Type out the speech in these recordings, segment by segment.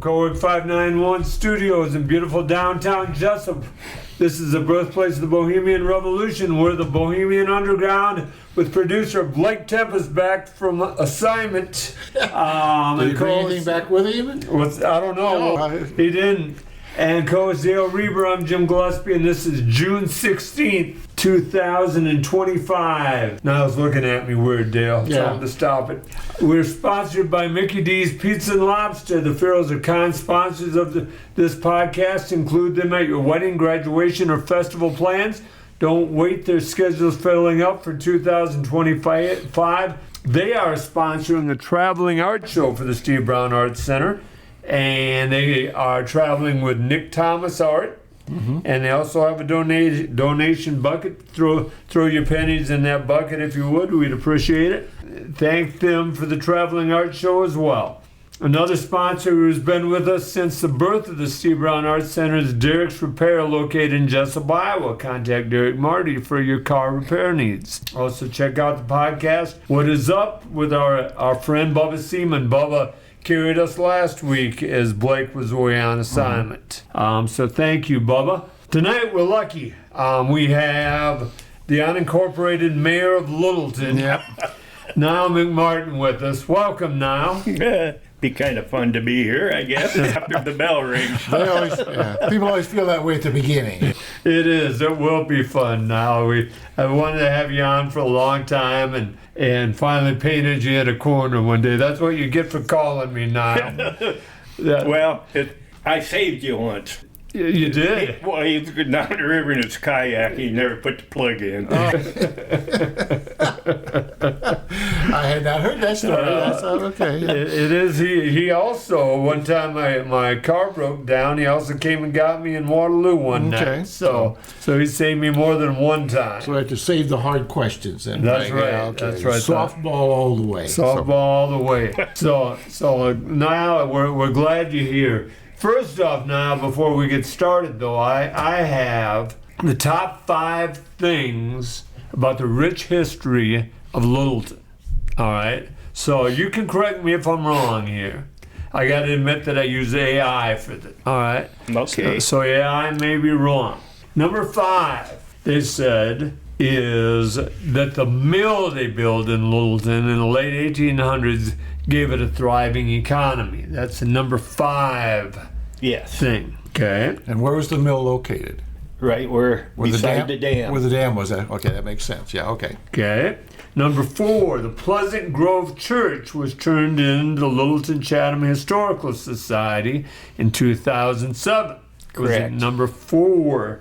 from Cowork 591 Studios in beautiful downtown Jesup. This is the birthplace of the Bohemian Revolution. We're the Bohemian Underground with producer Blake Tempus back from assignment. Did he bring anything back with him? I don't know. No. He didn't. And co-host Dale Rueber, I'm Jim Gillespie, and this is June 16th, 2025. Niall's looking at me weird, Dale. Tell him to stop it. We're sponsored by Mickey D's Pizza and Lobster. The Pharaohs are kind sponsors of this podcast. Include them at your wedding, graduation, or festival plans. Don't wait, their schedule's filling up for 2025. They are sponsoring the Traveling Art Show for the Steve Brown Arts Center. And they are traveling with Nick Thomas Art. Mm-hmm. And they also have a donation bucket. Throw your pennies in that bucket if you would. We'd appreciate it. Thank them for the Traveling Art Show as well. Another sponsor who's been with us since the birth of the Steve Brown Arts Center is Derek's Repair, located in Jesup, Iowa. Contact Derek Marty for your car repair needs. Also check out the podcast, What Is Up, with our friend Bubba Seaman. Bubba carried us last week as Blake was away on assignment. So thank you, Bubba. Tonight we're lucky. We have the unincorporated mayor of Littleton, Nyle McMartin, with us. Welcome, Nyle. Be kind of fun to be here, I guess, after the bell rings. People always feel that way at the beginning. It is. It will be fun, Nyle. I wanted to have you on for a long time and finally painted you at a corner one day. That's what you get for calling me, Nyle. Well, I saved you once. You did? Well, he was down the river in his kayak. He never put the plug in. I had not heard that story. That's okay. It is. He also, one time my car broke down, he also came and got me in Waterloo one night. So he saved me more than one time. So I had to save the hard questions then. That's right. Yeah, okay. That's right. Softball all the way. Softball all the way. So now we're glad you're here. First off, now, before we get started, though, I have the top 5 things about the rich history of Littleton. All right? So you can correct me if I'm wrong here. I got to admit that I use AI for this. All right? Okay. So AI may be wrong. Number 5, they said, is that the mill they built in Littleton in the late 1800s gave it a thriving economy. That's the number 5 thing. Okay. And where was the mill located? Right beside the dam. Where the dam was at? Okay, that makes sense. Yeah, okay. Okay. Number 4, the Pleasant Grove Church was turned into the Littleton Chatham Historical Society in 2007. Correct. It was number 4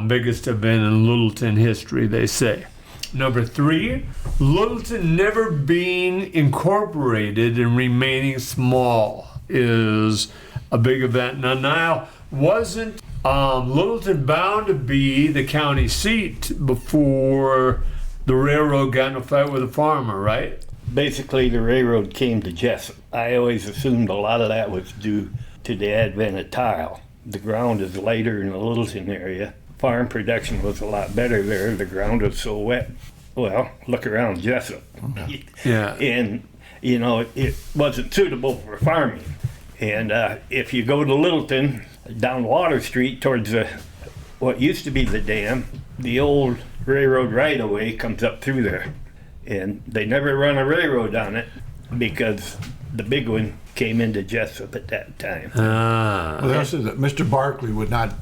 biggest event in Littleton history, they say. Number 3, Littleton never being incorporated and remaining small is a big event. Now, Nile, wasn't Littleton bound to be the county seat before the railroad got in a fight with a farmer, right? Basically, the railroad came to Jesup. I always assumed a lot of that was due to the advent of tile. The ground is lighter in the Littleton area. Farm production was a lot better there. The ground was so wet. Well, look around Jesup. Yeah. And, it wasn't suitable for farming. And if you go to Littleton, down Water Street towards what used to be the dam, the old railroad right-of-way comes up through there. And they never run a railroad on it because the big one came into Jesup at that time. Well, they also said that Mr. Barkley would not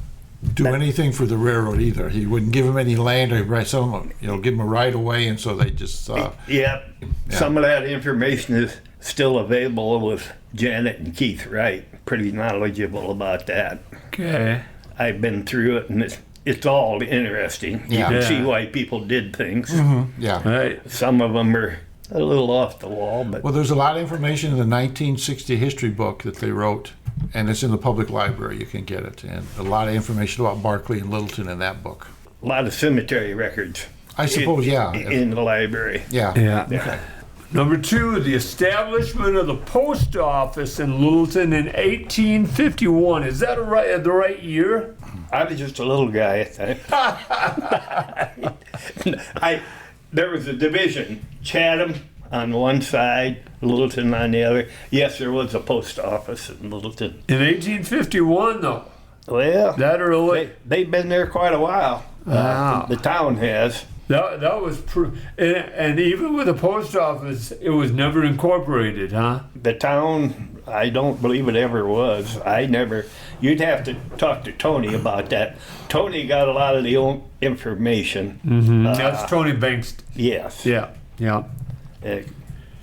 do anything for the railroad either. He wouldn't give them any land or give them a right of way, and so they just. Some of that information is still available with Janet and Keith Wright. Pretty knowledgeable about that. Okay. I've been through it, and it's all interesting. Yeah. You can see why people did things. Mm-hmm. Yeah. Right. Some of them are a little off the wall, but well, there's a lot of information in the 1960 history book that they wrote, and it's in the public library. You can get it, and a lot of information about Barkley and Littleton in that book. a lot of cemetery records. I suppose, in the library. Yeah. Okay. Number 2, the establishment of the post office in Littleton in 1851. Is that the right year? I was just a little guy at that. There was a division, Chatham, on one side, Littleton on the other. Yes, there was a post office in Littleton. In 1851, though. Well, That early. they've been there quite a while. Wow. The town has. That was and even with the post office, it was never incorporated, huh? The town, I don't believe it ever was. You'd have to talk to Tony about that. Tony got a lot of the old information. That's Tony Banks. Yes. Yeah.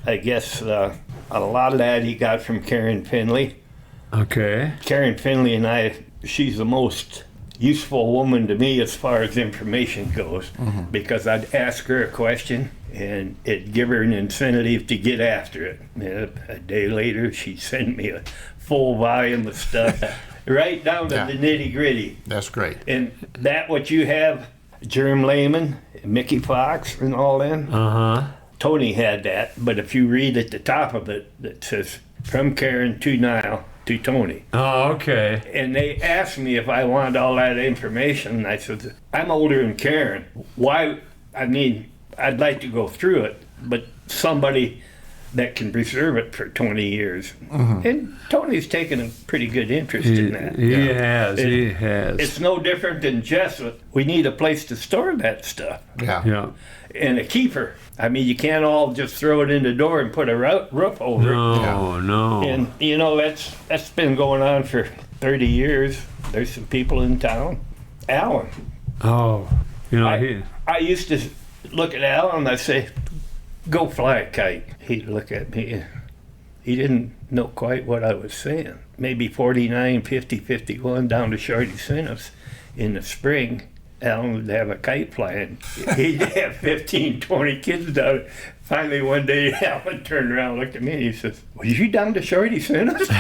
I guess a lot of that he got from Karen Finley. Okay. Karen Finley and I, she's the most useful woman to me as far as information goes, because I'd ask her a question and it'd give her an incentive to get after it. And a day later, she'd send me a full volume of stuff, right down to the nitty gritty. That's great. And that what you have, Jerm Lehman, Mickey Fox, and all them. Tony had that, but if you read at the top of it, it says from Karen to Nyle to Tony. Oh, okay. And they asked me if I wanted all that information, and I said, I'm older than Karen. Why? I mean, I'd like to go through it, but somebody that can preserve it for 20 years. And Tony's taken a pretty good interest in that. He has. It's no different than Jesup. We need a place to store that stuff. Yeah. And a keeper. I mean, you can't all just throw it in the door and put a roof over it. No. And, you know, that's been going on for 30 years. There's some people in town. Alan. Oh, I used to look at Alan and I'd say, go fly a kite. He'd look at me. He didn't know quite what I was saying. Maybe 49, 50, 51 down to Shorty Sinners in the spring. Alan would have a kite flying. He'd have 15, 20 kids down it. Finally, one day, Alan turned around and looked at me and he says, was you down to Shorty Sinners?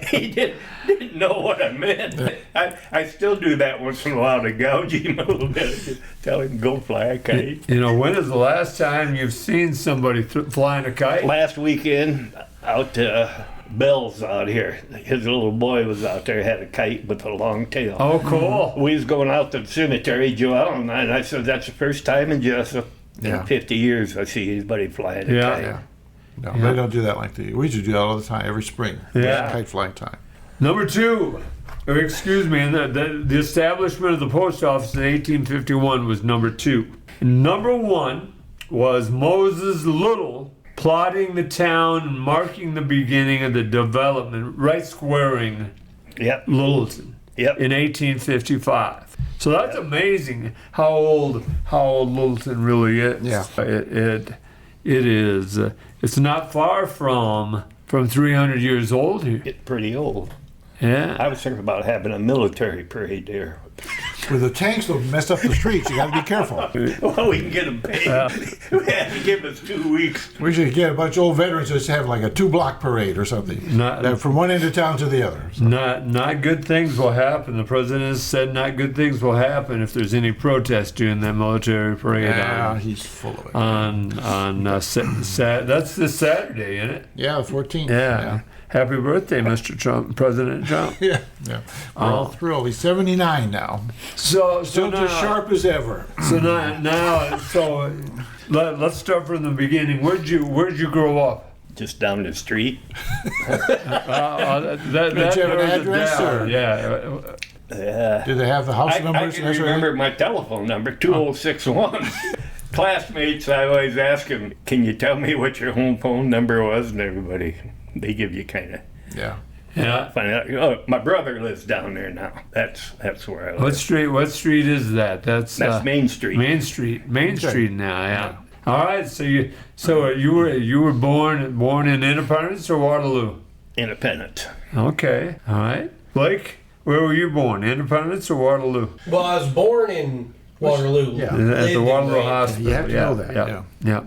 He didn't know what I meant. I still do that once in a while to gouge him a little bit. Tell him, go fly a kite. When is the last time you've seen somebody flying a kite? Last weekend, out to Bell's out here. His little boy was out there, had a kite with a long tail. Oh, cool. We was going out to the cemetery, Joel and I said, that's the first time in Jesup in 50 years I see anybody flying a kite. No, they don't do that like they. We used to do that all the time, every spring. Yeah. Kite flying time. Number 2, the establishment of the post office in 1851 was number 2. Number 1 was Moses Little plotting the town and marking the beginning of the development, right squaring Littleton in 1855. So that's amazing how old Littleton really is. Yeah. It is. It's not far from 300 years old here. It's pretty old. Yeah. I was thinking about having a military parade there. With the tanks that mess up the streets, you got to be careful. Well, we can get them paid. We had to give us 2 weeks. We should get a bunch of old veterans just have like a 2-block parade or something. From one end of town to the other. So. Not good things will happen. The president has said not good things will happen if there's any protest during that military parade. Yeah, he's full of it. That's this Saturday, isn't it? Yeah, the 14th. Yeah. Happy birthday, Mr. Trump, President Trump. Yeah. We're all thrilled. He's 79 now. So Still now, as sharp as ever. So let's start from the beginning. Where'd you grow up? Just down the street. Did you have an address? Yeah. Did they have the house I numbers? can remember my telephone number, 2061. Classmates, I always ask them, can you tell me what your home phone number was? And everybody, they give you kind of. Yeah. Find out. Oh, my brother lives down there now. That's where I live. What street is that? That's Main Street. Main Street now. Yeah. All right. So you were born in Independence or Waterloo? Independence. Okay. All right. Blake, where were you born? Independence or Waterloo? Well, I was born in Waterloo. Yeah. At the Waterloo Hospital. You have to know that. Yeah.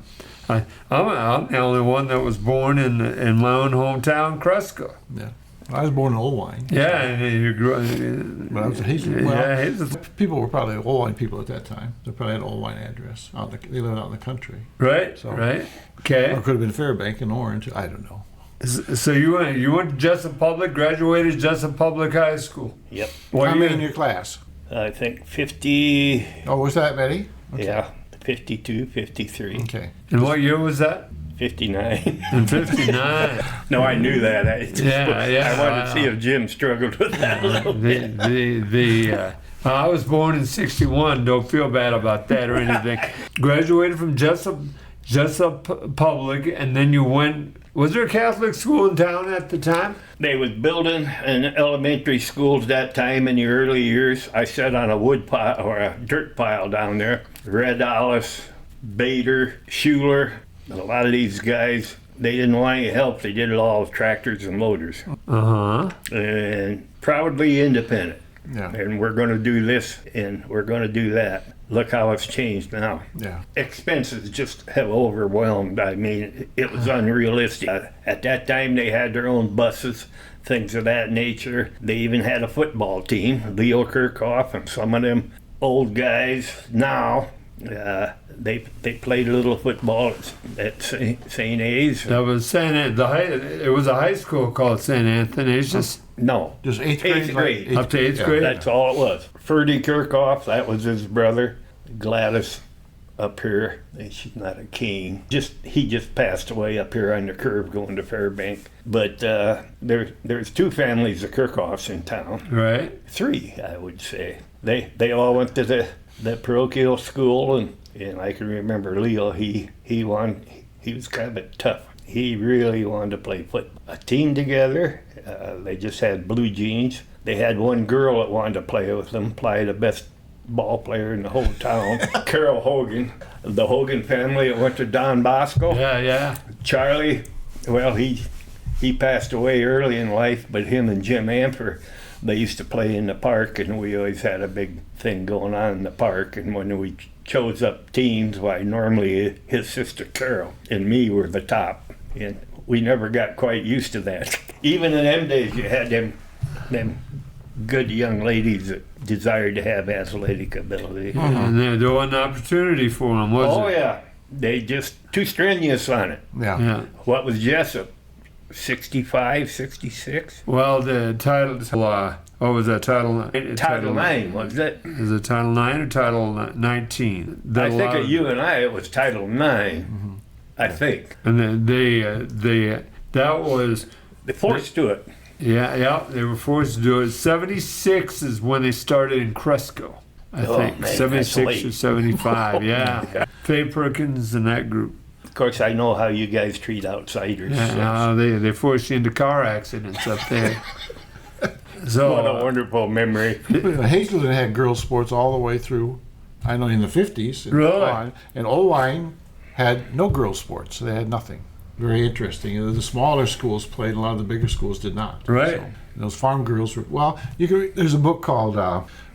I'm the only one that was born in my own hometown, Cresco. Yeah. I was born in Oldwine. Yeah, and you grew up. But I was people were probably Oldwine people at that time. They probably had an Oldwine address. They lived out in the country. Right. Okay. Or it could have been Fairbank in Orange. I don't know. So you went to Jesup Public, graduated Jesup Public High School. Yep. How many in your class? I think 50. Oh, was that many? Okay. Yeah. 52, 53, Okay. And what year was that? 59. In 59. No, I knew that. Yeah. I wanted to see if Jim struggled with that a little bit. I was born in 61. Don't feel bad about that or anything. Graduated from Jesup Public, and then you went. Was there a Catholic school in town at the time? They was building an elementary schools that time in the early years. I sat on a wood pile or a dirt pile down there. Red Alice, Bader, Schuler, a lot of these guys, they didn't want any help. They did it all with tractors and loaders. And proudly independent. Yeah. And we're going to do this and we're going to do that. Look how it's changed now. Yeah. Expenses just have overwhelmed. I mean, it was unrealistic. At that time, they had their own buses, things of that nature. They even had a football team, Leo Kirchhoff and some of them old guys now. They played a little football at St. A's. That was it was a high school called St. Athanasius. No, Just eighth Eighth grade. grade. Up to eighth grade? that's all it was. Ferdy Kirchhoff, that was his brother. Gladys up here, she's not a king. He just passed away up here on the curve going to Fairbank. But there's two families of Kirchhoffs in town. Right. Three, I would say. They all went to the parochial school, and I can remember Leo. He was kind of tough. He really wanted to play football. A team together. They just had blue jeans. They had one girl that wanted to play with them, probably the best ball player in the whole town, Carol Hogan. The Hogan family that went to Don Bosco. Yeah. Charlie, well, he passed away early in life, but him and Jim Amper, they used to play in the park, and we always had a big thing going on in the park. And when we chose up teams, why normally his sister Carol and me were the top, and we never got quite used to that. Even in them days, you had them good young ladies that desired to have athletic ability. And there wasn't an opportunity for them, was Oh it? yeah, they just too strenuous on it. Yeah. What was Jesup? 65, 66? Well, the title, what was that, Title Title 9, was it? Is it Title 9 or Title 19? I think at UNI it was Title 9, I think. And then that was, They forced to it. yeah, they were forced to do it. 76 is when they started in Cresco, I think. man, 76 that's or late. 75, yeah. Faye Perkins and that group. Of course, I know how you guys treat outsiders. Yeah, they forced you into car accidents up there. So, What a wonderful memory. Hazelden had girls' sports all the way through, I know, in the 50s. Really? And Owine had no girls' sports. They had nothing. Very interesting. The smaller schools played, a lot of the bigger schools did not. Right. So, those farm girls were, well, there's a book called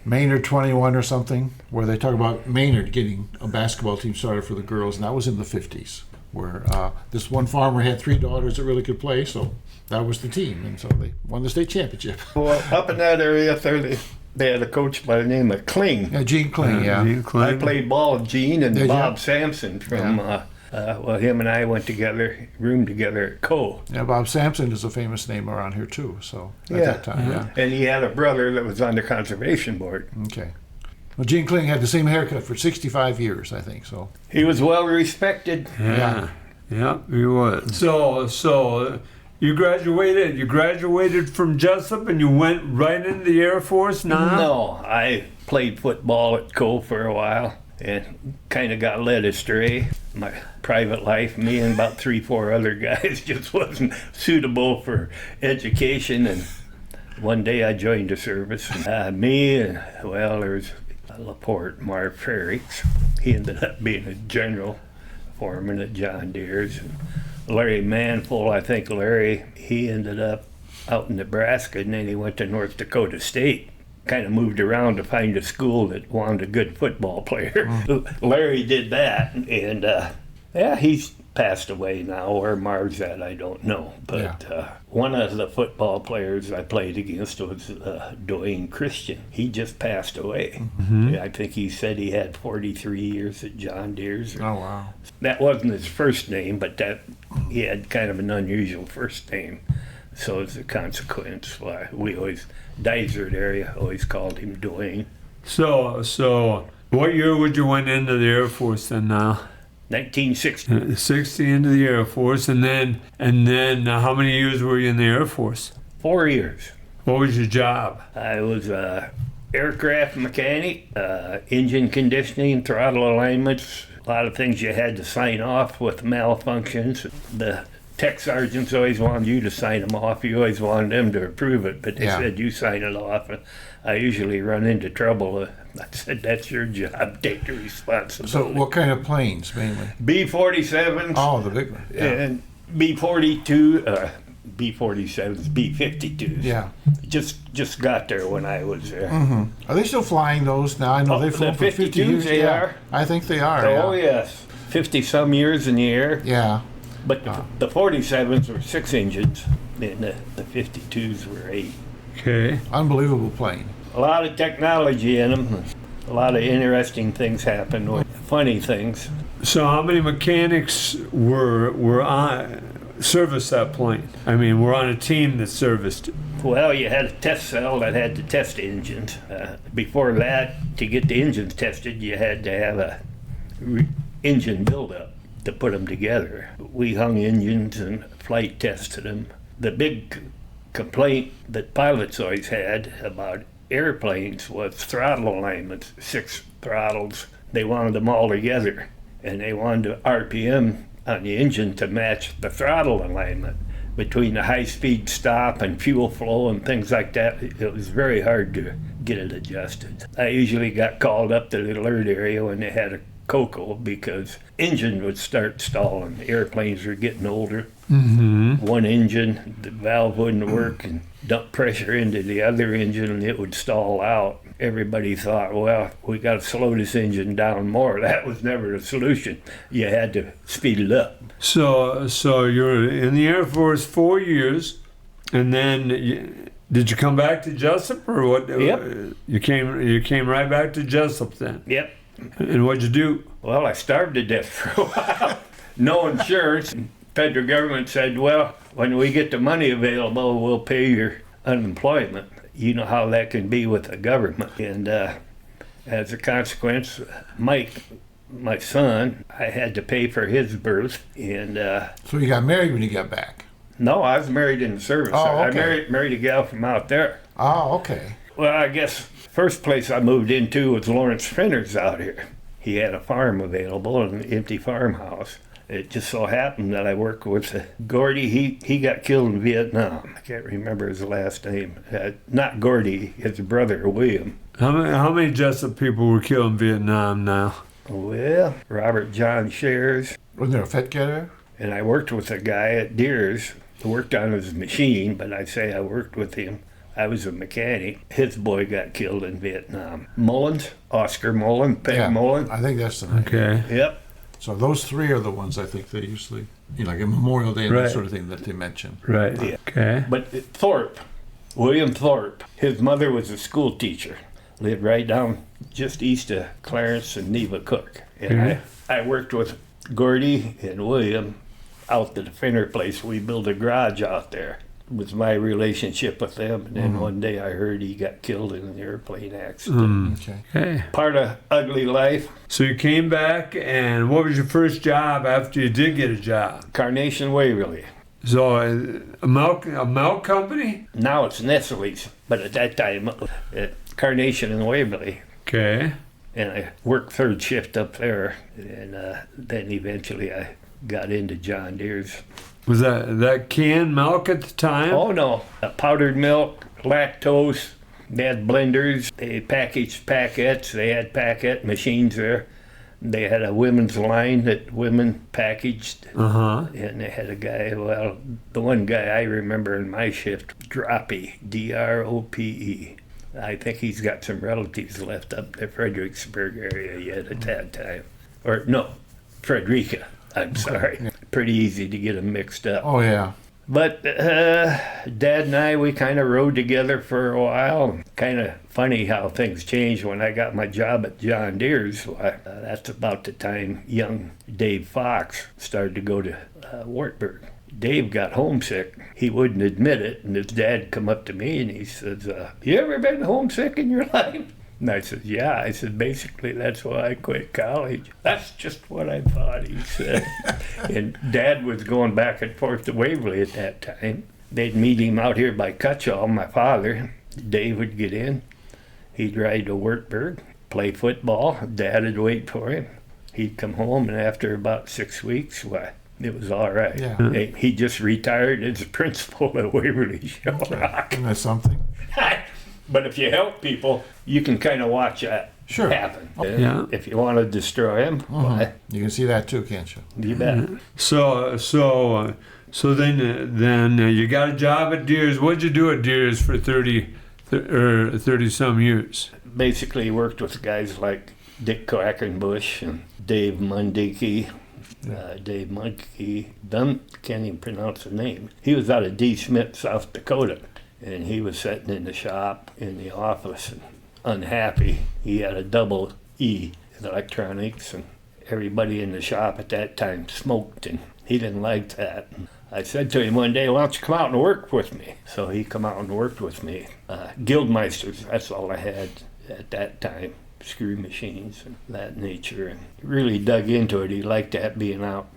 Maynard 21 or something, where they talk about Maynard getting a basketball team started for the girls, and that was in the 50s, where this one farmer had 3 daughters that really could play, so that was the team, and so they won the state championship. Well, up in that area, they had a coach by the name of Kling. Yeah, Gene Kling, yeah. Gene Kling. I played ball with Gene and Did ya? Bob Sampson from, well, him and I went together, roomed together at Co. Yeah, Bob Sampson is a famous name around here too, so at Yeah. that time, yeah. And he had a brother that was on the conservation board. Okay. Well, Gene Kling had the same haircut for 65 years, I think, so. He was well respected. Yeah, he was. So you graduated from Jesup and you went right into the Air Force now? No, I played football at Co for a while and kind of got led astray. My private life, me and about 3-4 other guys just wasn't suitable for education, and one day I joined the service. There's Laporte, Marv Frericks. He ended up being a general foreman at John Deere's. Larry Manful, I think Larry, he ended up out in Nebraska, and then he went to North Dakota State. Kind of moved around to find a school that wanted a good football player. Larry did that, and he's passed away now. Where Marv's at, I don't know. But one of the football players I played against was Dwayne Christian. He just passed away. I think he said he had 43 years at John Deere's. Oh, wow. That wasn't his first name, but he had kind of an unusual first name. So as a consequence, why we always, Dysart area, always called him Dwayne. So What year would you went into the Air Force then now? 1960. 60 into the Air Force, and then how many years were you in the Air Force? 4 years. What was your job? I was a aircraft mechanic, engine conditioning, throttle alignments, a lot of things you had to sign off with malfunctions. The tech sergeants always wanted you to sign them off. You always wanted them to approve it, but they said you sign it off. And I usually run into trouble. I said, that's your job. Take the responsibility. So what kind of planes mainly? B-47s. Oh, the big one. Yeah. And B-42, B-47s, B-52s. Yeah. Just got there when I was there. Are they still flying those now? I know they've flown for 50 years. They are. I think they are. Oh, yeah. yes. 50-some years in the air. Yeah. But the 47s were 6 engines, and the 52s were 8. Okay. Unbelievable plane. A lot of technology in them. A lot of interesting things happen, with funny things. So how many mechanics were on service that plane? I mean, we're on a team that serviced it. Well, you had a test cell that had to test the engines. Before that, to get the engines tested, you had to have a engine build-up to put them together. We hung engines and flight tested them. The big complaint that pilots always had about airplanes was throttle alignments, 6 throttles. They wanted them all together, and they wanted the RPM on the engine to match the throttle alignment between the high-speed stop and fuel flow and things like that. It was very hard to get it adjusted. I usually got called up to the alert area when they had a COCO because engine would start stalling. The airplanes were getting older. One engine, the valve wouldn't work and dump pressure into the other engine and it would stall out. Everybody thought, well, we got to slow this engine down more. That was never the solution. You had to speed it up. So you're in the Air Force 4 years, and then did you come back to Jesup or what? Yep. You came right back to Jesup then. Yep. And what'd you do? Well, I starved to death for a while. No insurance. Federal government said, well, when we get the money available, we'll pay your unemployment. You know how that can be with the government. And as a consequence, Mike, my son, I had to pay for his birth. And So you got married when you got back? no, I was married in the service. Oh, I okay. married a gal from out there. Oh, okay. Well, I guess first place I moved into was Lawrence Fenner's out here. He had a farm available, an empty farmhouse. It just so happened that I worked with Gordy. He got killed in Vietnam. I can't remember his last name. Not Gordy, his brother, William. How many Jesup people were killed in Vietnam now? Well, Robert John Shares. Wasn't there a fet getter? And I worked with a guy at Deers who worked on his machine, but I say I worked with him. I was a mechanic. His boy got killed in Vietnam. Mullins, Oscar Mullen, Peg Mullen. I think that's the name. Okay. Yep. So those 3 are the ones I think they usually, like a Memorial Day and Right. that sort of thing that they mention. Right. Yeah. Okay. But Thorpe, William Thorpe, his mother was a school teacher. Lived right down just east of Clarence and Neva Cook. And I worked with Gordy and William out to the Fenner place. We built a garage out there. It was my relationship with them. And then one day I heard he got killed in an airplane accident. Okay. Okay. Part of ugly life. So you came back, and what was your first job after you did get a job? Carnation Waverly. So a milk company? Now it's Nestle's, but at that time, Carnation and Waverly. Okay. And I worked third shift up there, and then eventually I got into John Deere's. Was that canned milk at the time? Oh no, powdered milk, lactose. They had blenders. They packaged packets. They had packet machines there. They had a women's line that women packaged. And they had a guy, well, the one guy I remember in my shift, Drope, D-R-O-P-E. I think he's got some relatives left up the Fredericksburg area yet at that time. Or no, Frederica. I'm sorry. Pretty easy to get them mixed up. Oh, yeah. But Dad and I, we kind of rode together for a while. Kind of funny how things changed when I got my job at John Deere's. That's about the time young Dave Fox started to go to Wartburg. Dave got homesick. He wouldn't admit it, and his dad come up to me and he says, you ever been homesick in your life? And I said, yeah. I said, basically, that's why I quit college. That's just what I thought, he said. And Dad was going back and forth to Waverly at that time. They'd meet him out here by Cutshall, my father. Dave would get in. He'd ride to Wartburg, play football. Dad would wait for him. He'd come home, and after about 6 weeks, why, it was all right. Yeah. He just retired as principal at Waverly Shell Rock. Isn't that something? But if you help people, you can kind of watch that happen. Yeah. If you want to destroy them, why, You can see that too, can't you? you bet. So then you got a job at Deere's. What'd you do at Deere's for 30 some years? Basically worked with guys like Dick Quackenbush and Dave Mundicke. Dave Mundicke, can't even pronounce the name. He was out of D. Smith, South Dakota. And he was sitting in the shop, in the office, and unhappy. He had a double E in electronics, and everybody in the shop at that time smoked, and he didn't like that. I said to him one day, why don't you come out and work with me? So he come out and worked with me. Guildmeisters, that's all I had at that time, screw machines and that nature. And he really dug into it. He liked that, being out,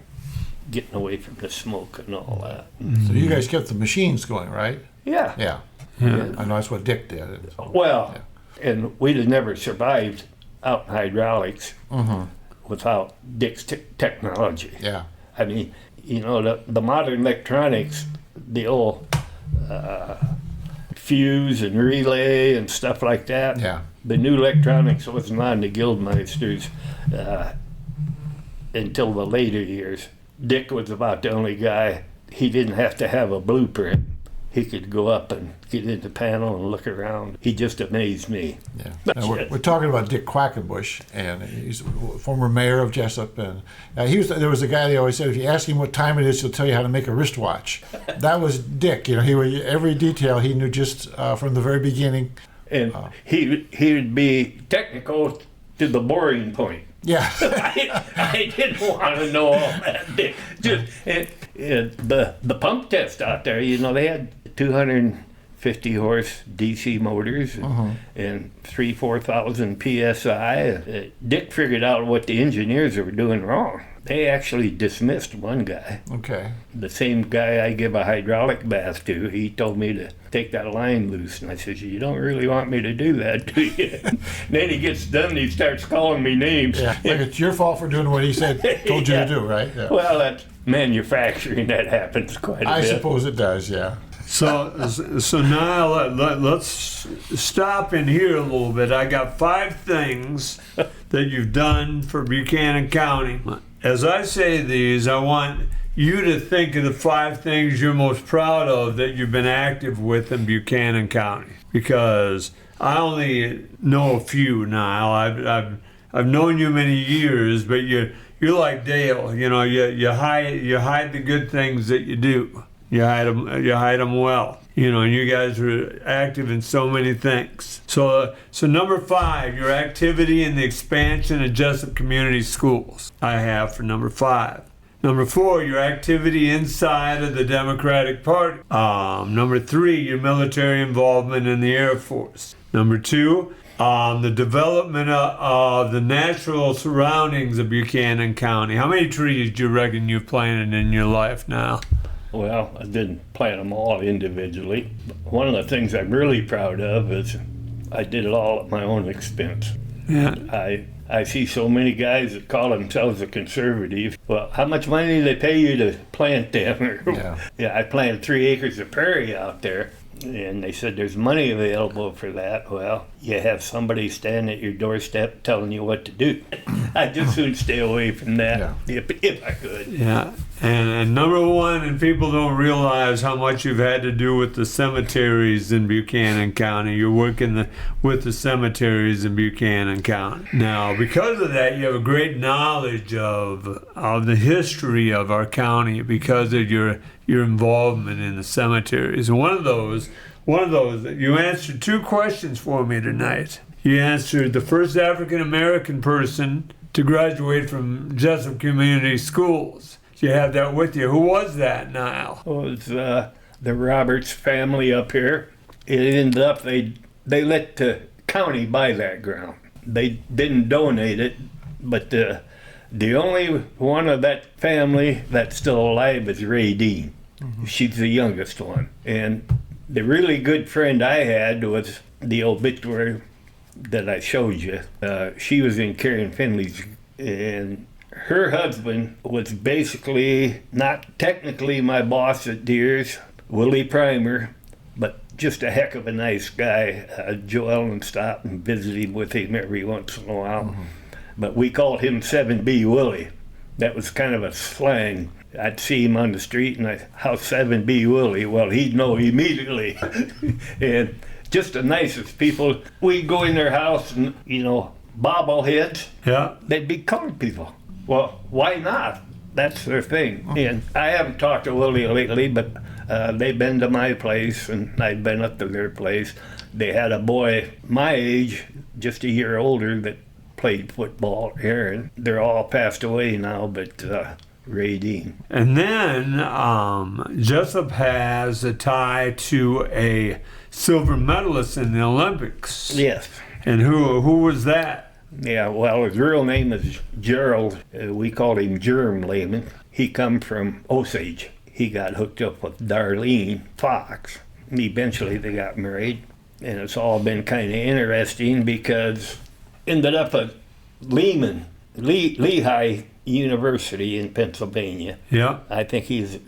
getting away from the smoke and all that. So you guys kept the machines going, right? Yeah. Yeah. Yeah. I know that's what Dick did. Well, and we'd have never survived out in hydraulics without Dick's technology. Yeah. I mean, you know, the modern electronics, the old fuse and relay and stuff like that. Yeah. The new electronics wasn't on the Guildmeisters until the later years. Dick was about the only guy. He didn't have to have a blueprint. He could go up and get in the panel and look around. He just amazed me. Yeah. Now, we're talking about Dick Quackenbush, and he's a former mayor of Jesup. And there was a guy they always said, if you ask him what time it is, he'll tell you how to make a wristwatch. That was Dick. You know, every detail he knew just from the very beginning. And he would be technical to the boring point. Yeah. I didn't want to know all that. Just the pump test out there, you know, they had 250 horse DC motors and 4,000 psi. Dick figured out what the engineers were doing wrong. They actually dismissed one guy. Okay. The same guy I give a hydraulic bath to, he told me to take that line loose. And I said, you don't really want me to do that, do you? And then he gets done and he starts calling me names. Yeah, like it's your fault for doing what he said, told you to do, right? Yeah. Well, that's manufacturing. That happens quite a bit. I suppose it does, yeah. So now let's stop in here a little bit. I got 5 things that you've done for Buchanan County. As I say these, I want you to think of the 5 things you're most proud of that you've been active with in Buchanan County. Because I only know a few, Nyle. I've known you many years, but you're like Dale. You know, you hide the good things that you do. You hide them well. You know, and you guys are active in so many things. So number 5, your activity in the expansion of Jesup Community Schools. I have for number 5. Number 4, your activity inside of the Democratic Party. Number 3, your military involvement in the Air Force. Number 2, the development of the natural surroundings of Buchanan County. How many trees do you reckon you've planted in your life now? Well, I didn't plant them all individually. One of the things I'm really proud of is I did it all at my own expense. Yeah. I see so many guys that call themselves a conservative. Well, how much money do they pay you to plant them? Yeah, I planted 3 acres of prairie out there, and they said there's money available for that. Well, you have somebody stand at your doorstep telling you what to do. I just soon stay away from that if I could. Yeah. And number 1, and people don't realize how much you've had to do with the cemeteries in Buchanan County. You're working with the cemeteries in Buchanan County. Now, because of that, you have a great knowledge of the history of our county because of your involvement in the cemeteries. And one of those, you answered 2 questions for me tonight. You answered the first African American person to graduate from Jesup Community Schools. You have that with you. Who was that, Nyle? It was the Roberts family up here. It ended up they let the county buy that ground. They didn't donate it, but the only one of that family that's still alive is Ray Dean. She's the youngest one. And the really good friend I had was the obituary that I showed you. She was in Karen Finley's, and her husband was basically not technically my boss at Deers, Willie Primer, but just a heck of a nice guy. Joe Ellen stopped and visited with him every once in a while. But we called him 7B Willie. That was kind of a slang. I'd see him on the street and how's 7B Willie? Well, he'd know immediately. And just the nicest people. We'd go in their house and, bobbleheads. Yeah. They'd be colored people. Well, why not? That's their thing. And I haven't talked to Willie lately, but they've been to my place and I've been up to their place. They had a boy my age, just a year older, that played football here, and they're all passed away now, but Ray Dean. And then Jesup has a tie to a silver medalist in the Olympics. Yes. And who was that? Yeah, well, his real name is Gerald. We called him Germ Lehman. He come from Osage. He got hooked up with Darlene Fox. Eventually they got married, and it's all been kind of interesting because ended up at Lehigh University in Pennsylvania. Yeah. I think he's,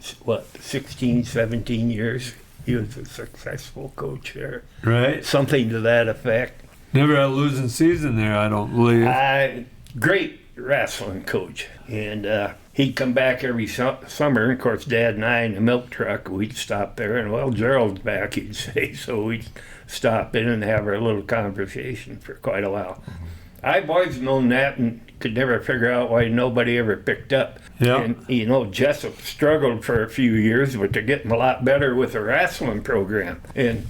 16, 17 years. He was a successful coach there. Right. Something to that effect. Never had a losing season there, I don't believe. Great wrestling coach. And he'd come back every summer. Of course, Dad and I in the milk truck, we'd stop there. And, well, Gerald's back, he'd say. So we'd stop in and have our little conversation for quite a while. I've always known that and could never figure out why nobody ever picked up. Yeah. And, Jesup struggled for a few years, but they're getting a lot better with the wrestling program. And,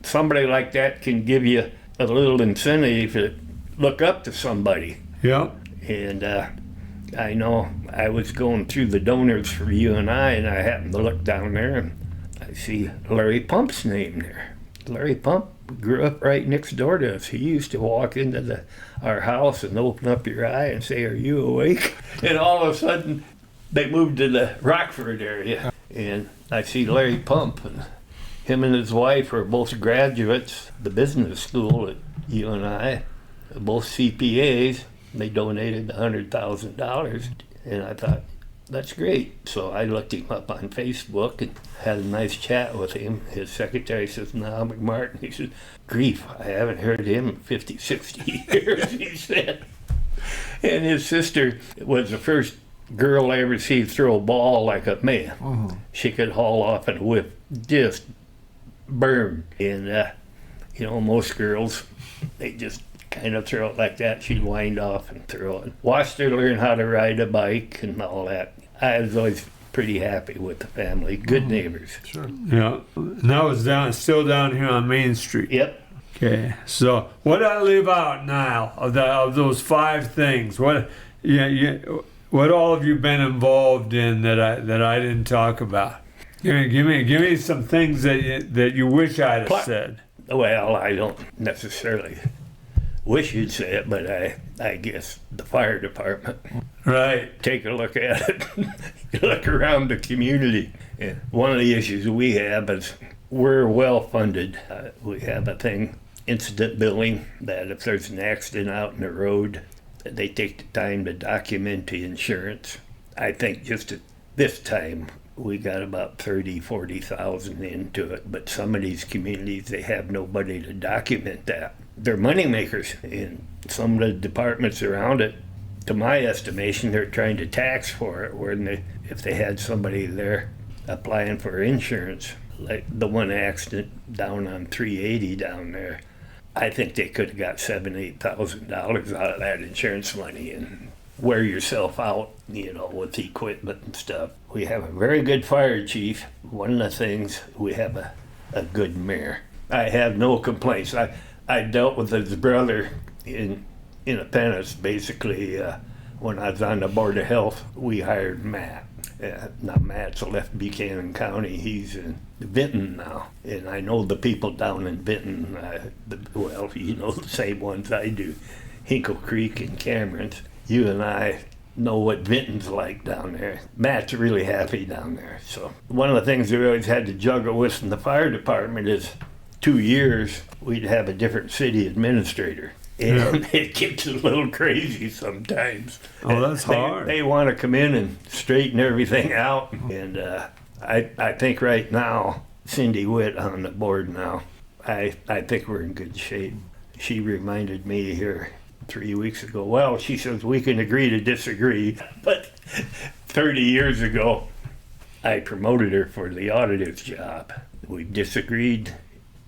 somebody like that can give you a little incentive to look up to somebody. Yeah. And I know I was going through the donors for UNI, and I happened to look down there, and I see Larry Pump's name there. Larry Pump grew up right next door to us. He used to walk into our house and open up your eye and say, "Are you awake?" And all of a sudden, they moved to the Rockford area. And I see Larry Pump, and him and his wife were both graduates, the business school at UNI, both CPAs. They donated $100,000. And I thought, that's great. So I looked him up on Facebook and had a nice chat with him. His secretary says, Nyle McMartin. He said, grief, I haven't heard him in 50, 60 years, he said. And his sister was the first girl I ever see throw a ball like a man. She could haul off and whip, just burn. And, most girls, they just kind of throw it like that. She'd wind off and throw it. Watched her learn how to ride a bike and all that. I was always pretty happy with the family. Good neighbors. Sure. Yeah. And that was still down here on Main Street. Yep. Okay. So what did I leave out, Nyle, of those 5 things? What all have you been involved in that I didn't talk about? Give me some things that you wish I'd have said. Well, I don't necessarily wish you'd say it, but I guess the fire department. Right. Take a look at it. Look around the community. And one of the issues we have is we're well funded. We have a thing, incident billing, that if there's an accident out in the road, they take the time to document the insurance. I think just at this time, we got about 40,000 into it, but some of these communities, they have nobody to document that. They're money makers, and some of the departments around it, to my estimation, they're trying to tax for it, where if they had somebody there applying for insurance, like the one accident down on 380 down there, I think they could have got $7,000-8,000 out of that insurance money and wear yourself out, with the equipment and stuff. We have a very good fire chief. One of the things, we have a good mayor. I have no complaints. I dealt with his brother in Apprentice, basically, when I was on the Board of Health. We hired Matt. Now Matt's left Buchanan County. He's in Vinton now. And I know the people down in Vinton, well, you know the same ones I do. Hinkle Creek and Cameron's. You and I know what Vinton's like down there. Matt's really happy down there. So one of the things we always had to juggle with in the fire department is 2 years we'd have a different city administrator. And it gets a little crazy sometimes. Oh, that's hard. They want to come in and straighten everything out. And I think right now, Cindy Witt on the board now, I think we're in good shape. She reminded me here 3 weeks ago, well, she says we can agree to disagree. But 30 years ago, I promoted her for the auditor's job. We disagreed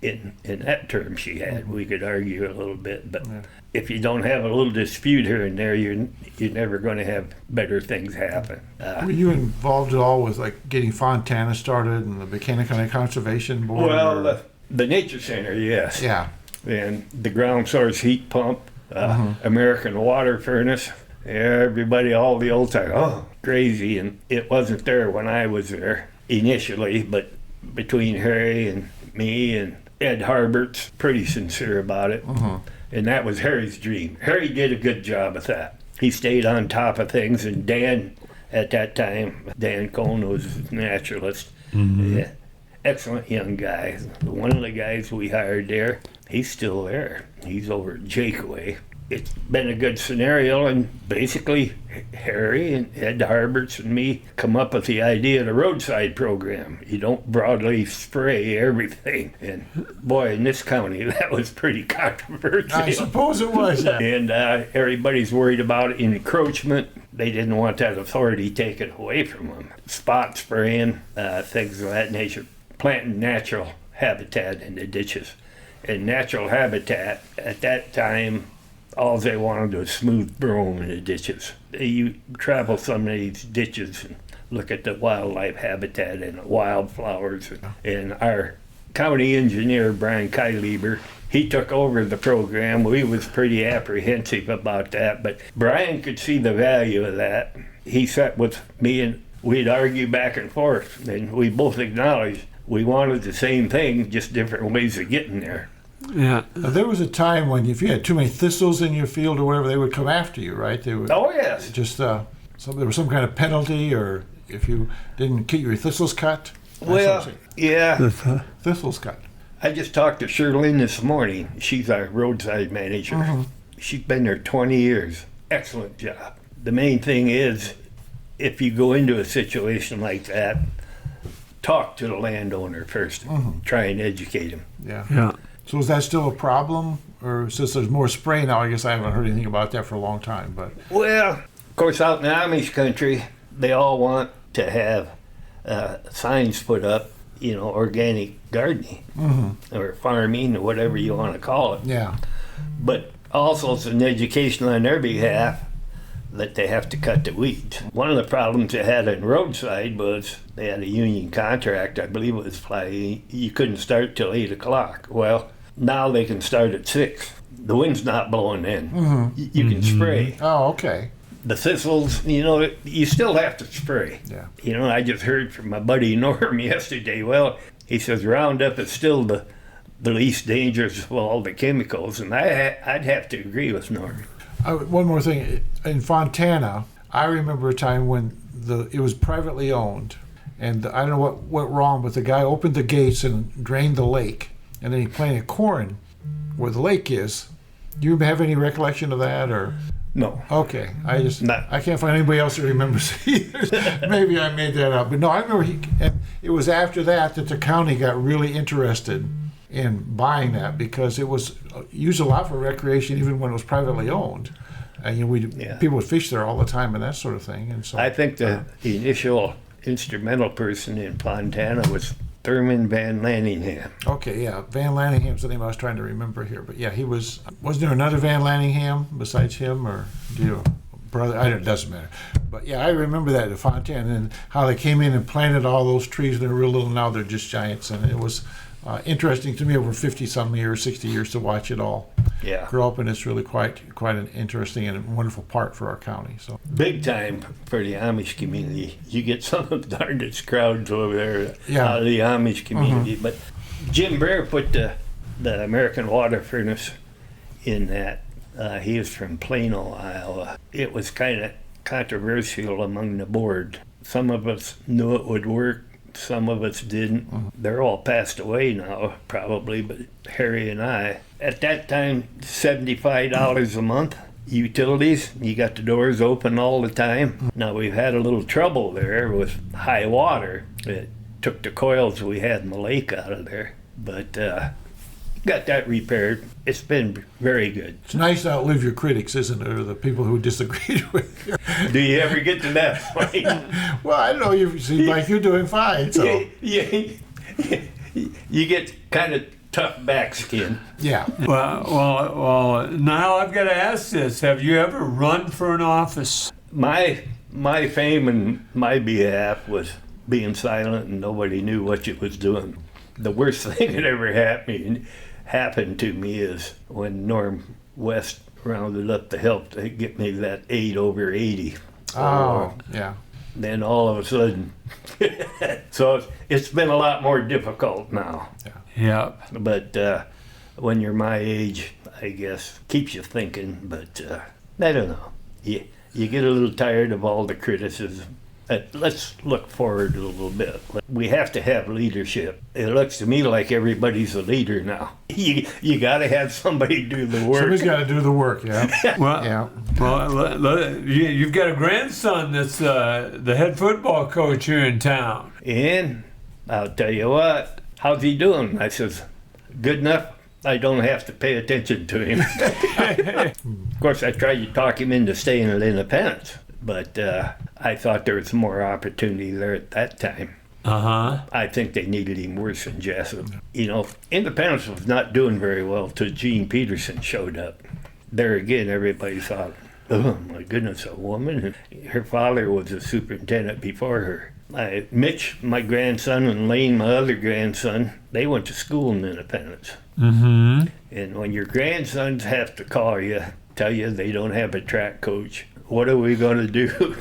in that term she had. We could argue a little bit, but if you don't have a little dispute here and there, you're never going to have better things happen. Were you involved at all with like getting Fontana started and the Buchanan County Conservation Board? Well, the Nature Center, yes. Yeah. And the ground source heat pump, American water furnace. Everybody, all the old time, oh, crazy. And it wasn't there when I was there initially, but between Harry and me and Ed Harbert's pretty sincere about it. And that was Harry's dream. Harry did a good job of that. He stayed on top of things, and Dan, at that time, Dan Cohn was a naturalist. Yeah, excellent young guy. One of the guys we hired there, he's still there. He's over at Jakeway. It's been a good scenario, and basically Harry and Ed Harberts and me come up with the idea of the roadside program. You don't broadly spray everything. And boy, in this county, that was pretty controversial. I suppose it was. And everybody's worried about encroachment. They didn't want that authority taken away from them. Spot spraying, things of that nature. Planting natural habitat in the ditches. And natural habitat, at that time, all they wanted was smooth brome in the ditches. You travel some of these ditches and look at the wildlife habitat and wildflowers. And our county engineer, Brian Kylieber, he took over the program. We was pretty apprehensive about that, but Brian could see the value of that. He sat with me and we'd argue back and forth, and we both acknowledged we wanted the same thing, just different ways of getting there. Yeah. Now, there was a time when if you had too many thistles in your field or whatever, they would come after you, right? They would. Oh, yes. Just there was some kind of penalty, or if you didn't get your thistles cut. Well, yeah. Thistles cut. I just talked to Shirlene this morning. She's our roadside manager. She's been there 20 years. Excellent job. The main thing is, if you go into a situation like that, talk to the landowner first. Try and educate him. Yeah. So is that still a problem? Or since there's more spray now, I guess I haven't heard anything about that for a long time. But well, of course, out in the Amish country, they all want to have signs put up, organic gardening or farming or whatever you want to call it. Yeah. But also it's an education on their behalf that they have to cut the weeds. One of the problems they had in roadside was they had a union contract. I believe it was you couldn't start till 8 o'clock. Well, now they can start at 6. The wind's not blowing in. You can spray. Oh, okay. The thistles, you still have to spray. Yeah. I just heard from my buddy Norm yesterday. Well, he says Roundup is still the least dangerous of all the chemicals, and I'd have to agree with Norm. One more thing. In Fontana, I remember a time when it was privately owned, and I don't know what went wrong, but the guy opened the gates and drained the lake, and then he planted corn where the lake is. Do you have any recollection of that, or? No. Okay. I can't find anybody else that remembers either. Maybe I made that up. But no, I remember and it was after that the county got really interested in buying that because it was used a lot for recreation even when it was privately owned. And people would fish there all the time and that sort of thing. And so I think the initial instrumental person in Fontana was Thurman Van Lanningham. Okay, yeah. Van Lanningham's the name I was trying to remember here. But yeah, wasn't there another Van Lanningham besides him, or do you brother. It doesn't matter. But yeah, I remember that at Fontaine and how they came in and planted all those trees. They're real little now. They're just giants, and it was interesting to me over 50-some years, 60 years to watch it all grow up, and it's really quite an interesting and wonderful part for our county. So big time for the Amish community. You get some of the darndest crowds over there out of the Amish community. But Jim Brer put the American water furnace in that. He was from Plano, Iowa. It was kind of controversial among the board. Some of us knew it would work. Some of us didn't. They're all passed away now, probably, but Harry and I. At that time, $75 a month. Utilities, you got the doors open all the time. Now, we've had a little trouble there with high water. It took the coils we had in the lake out of there. But got that repaired. It's been very good. It's nice to outlive your critics, isn't it, or the people who disagreed with you? Do you ever get to that point? Well, I don't know. You seem like you're doing fine. So You get kind of tough back skin. yeah. Well, Nyle, I've got to ask this. Have you ever run for an office? My fame in my behalf was being silent and nobody knew what you was doing. The worst thing that ever happened to me is when Norm West rounded up the help to get me that 8 over 80. Oh, yeah. Then all of a sudden, so it's been a lot more difficult now. Yeah. But when you're my age, I guess, keeps you thinking. But I don't know. You get a little tired of all the criticism. Let's look forward a little bit. We have to have leadership. It looks to me like everybody's a leader now. You got to have somebody do the work. Somebody's got to do the work, yeah. Well, you've got a grandson that's the head football coach here in town. And I'll tell you what, how's he doing? I says, good enough. I don't have to pay attention to him. Of course, I tried to talk him into staying at Independence. But I thought there was more opportunity there at that time. I think they needed him worse than Jesup. You know, Independence was not doing very well till Gene Peterson showed up. There again, everybody thought, oh my goodness, a woman. Her father was a superintendent before her. Mitch, my grandson, and Lane, my other grandson, they went to school in Independence. And when your grandsons have to call you, tell you they don't have a track coach, what are we going to do?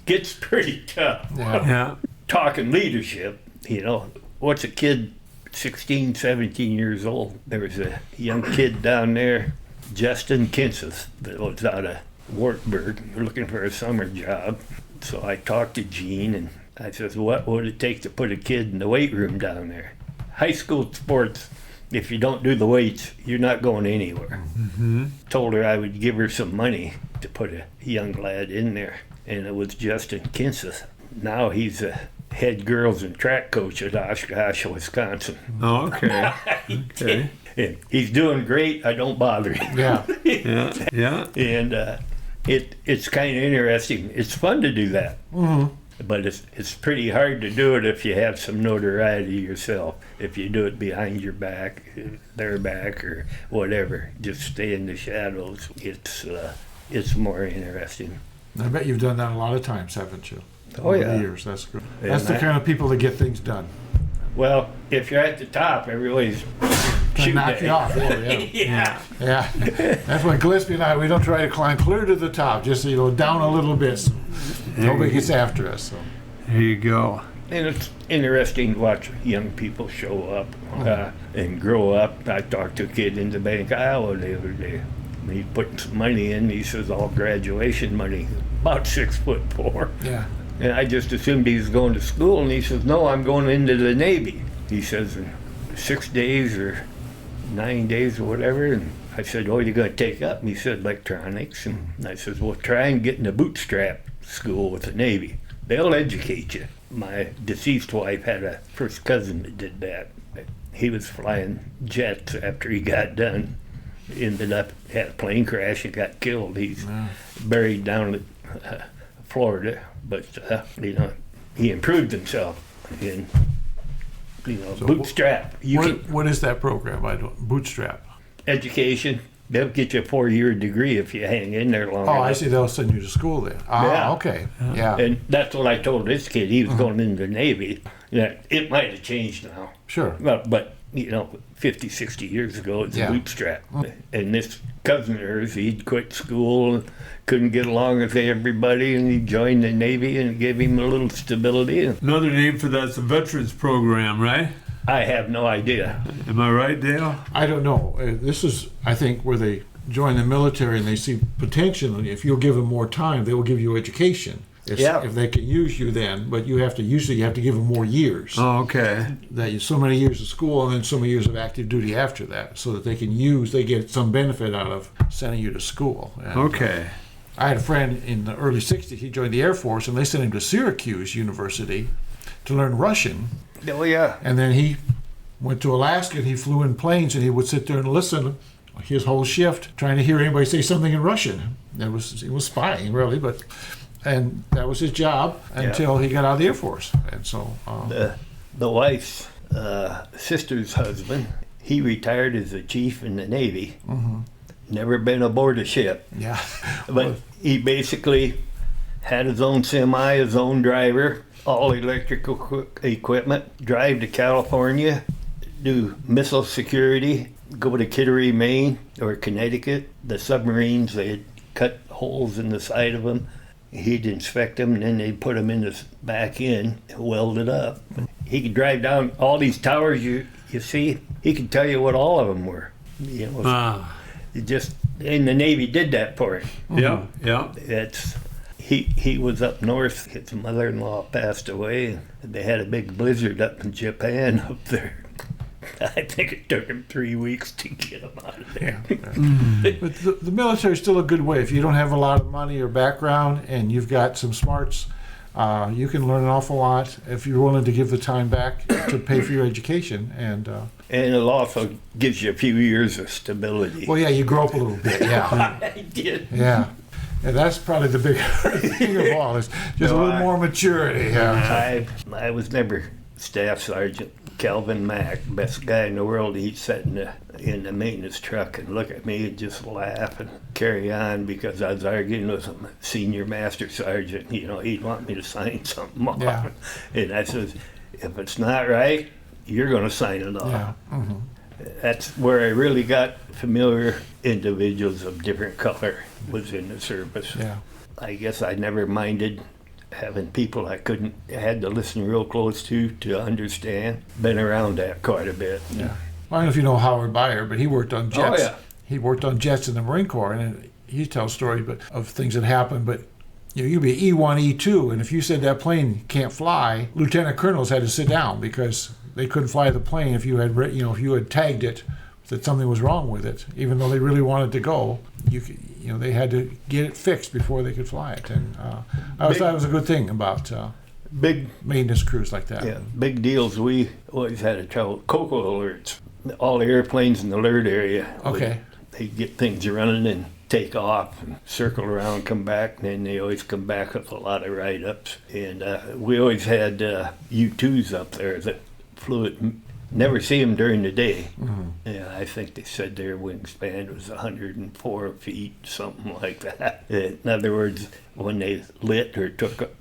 Gets pretty tough. Yeah. Talking leadership, you know, what's a kid 16, 17 years old? There was a young kid down there, Justin Kinsis, that was out of Wartburg, looking for a summer job. So I talked to Gene, and I says, what would it take to put a kid in the weight room down there? High school sports, if you don't do the weights, you're not going anywhere. Told her I would give her some money to put a young lad in there, and it was Justin Kinsis. Now he's a head girls and track coach at Oshkosh, Wisconsin. Oh, okay. And he's doing great. I don't bother him. Yeah. And it's kind of interesting. It's fun to do that. But it's pretty hard to do it if you have some notoriety yourself. If you do it behind your back, their back, or whatever, just stay in the shadows. It's more interesting. I bet you've done that a lot of times, haven't you? Oh, yeah. Over the years, that's good. That's the kind of people that get things done. Well, if you're at the top, everybody's Can knock you off. Yeah. That's why Gillespie and I, we don't try to climb clear to the top, just down a little bit. So nobody gets after us. So. There you go. And it's interesting to watch young people show up and grow up. I talked to a kid in the Bank, Iowa, the other day. He put some money in. He says all graduation money, about 6'4". Yeah. And I just assumed he was going to school, and he says, no, I'm going into the Navy. He says, in 6 days or 9 days or whatever. And I said, what are you going to take up? And he said, electronics. And I says, well, try and get in a bootstrap school with the Navy. They'll educate you. My deceased wife had a first cousin that did that. He was flying jets after he got done. Ended up, had a plane crash and got killed. He's buried down at Florida. But, he improved himself in, So bootstrap. What is that program? I don't. Bootstrap. Education. They'll get you a 4-year degree if you hang in there long Oh, enough. I see. They'll send you to school then. Ah, Yeah. okay. Yeah. And that's what I told this kid. He was going into the Navy. That it might have changed now. Sure. But 50, 60 years ago, it's Yeah. a bootstrap. And this cousin of hers, he'd quit school, couldn't get along with everybody, and he joined the Navy and it gave him a little stability. Another name for that's a veterans program, right? I have no idea. Am I right, Dale? I don't know. This is, I think, where they join the military and they see potential. If you'll give them more time, they will give you education. If they can use you then, but you have to give them more years. Oh, okay. So many years of school and then so many years of active duty after that, so that they get some benefit out of sending you to school. And, Okay. I had a friend in the early 60s, he joined the Air Force and they sent him to Syracuse University to learn Russian. Oh, yeah. And then he went to Alaska and he flew in planes and he would sit there and listen his whole shift, trying to hear anybody say something in Russian. He was spying, really, and that was his job until he got out of the Air Force. And so The wife's sister's husband, he retired as a chief in the Navy. Mhm. Never been aboard a ship. yeah, But he basically had his own semi, his own driver, all electrical equipment, drive to California, do missile security, go to Kittery, Maine, or Connecticut. The submarines, they'd cut holes in the side of them. He'd inspect them, and then they'd put them in the back end, weld it up. He could drive down all these towers you see. He could tell you what all of them were. It just, and the Navy did that for him. Yeah, yeah. He was up north. His mother-in-law passed away. They had a big blizzard up in Japan up there. I think it took him 3 weeks to get him out of there. But the military is still a good way. If you don't have a lot of money or background and you've got some smarts, you can learn an awful lot if you're willing to give the time back to pay for your education. And it also gives you a few years of stability. well, yeah, you grow up a little bit. Yeah, I did. yeah. And that's probably the bigger thing of all, is just a little more maturity. Yeah. I was never staff sergeant. Calvin Mack, best guy in the world, he'd sit in the maintenance truck and look at me and just laugh and carry on because I was arguing with a senior master sergeant. He'd want me to sign something off. Yeah. And I says, if it's not right, you're going to sign it off. Yeah. Mm-hmm. That's where I really got familiar individuals of different color was in the service. Yeah. I guess I never minded having people I had to listen real close to understand. Been around that quite a bit. Yeah. I don't know if you know Howard Beyer, but he worked on jets. Oh, yeah. He worked on jets in the Marine Corps, and he tells stories of things that happened. But you'd be E1, E2, and if you said that plane can't fly, lieutenant colonels had to sit down because they couldn't fly the plane if you had tagged it that something was wrong with it, even though they really wanted to go. They had to get it fixed before they could fly it, and I always thought it was a good thing about big maintenance crews like that. Yeah, big deals. We always had a trouble. Cocoa alerts. All the airplanes in the alert area. Okay. They'd get things running and take off and circle around, come back, and then they always come back with a lot of write-ups. And we always had U-2s up there that flew it. Never see them during the day. Mm-hmm. Yeah, I think they said their wingspan was 104 feet, something like that. In other words, when they lit or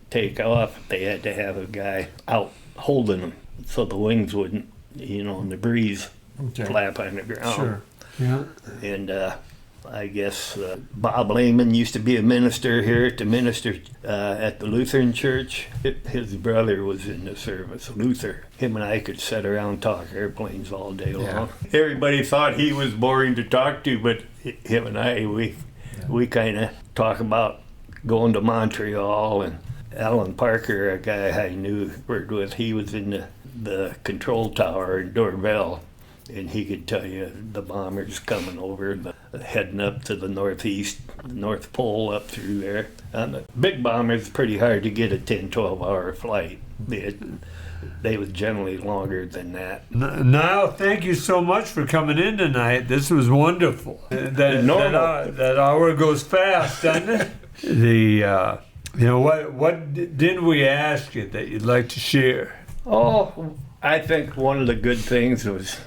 take off, they had to have a guy out holding them so the wings wouldn't, in the breeze, flap on the ground. Sure. Yeah. And I guess Bob Lehman used to be a minister here at the Lutheran Church. His brother was in the service, Luther. Him and I could sit around and talk airplanes all day long. Everybody thought he was boring to talk to, but him and I, we kind of talk about going to Montreal. And Alan Parker, a guy I knew, worked with, he was in the control tower in Dorval. And he could tell you the bombers coming over, heading up to the northeast, North Pole up through there. And the big bombers, pretty hard to get a 10, 12-hour flight. They was generally longer than that. Nyle, thank you so much for coming in tonight. This was wonderful. That hour goes fast, doesn't it? What didn't we ask you that you'd like to share? Oh, I think one of the good things was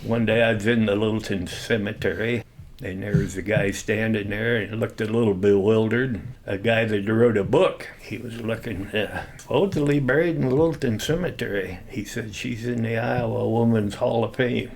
one day I was in the Littleton Cemetery, And there was a guy standing there and looked a little bewildered. A guy that wrote a book. He was looking, supposedly buried in Littleton Cemetery. He said, she's in the Iowa Women's Hall of Fame.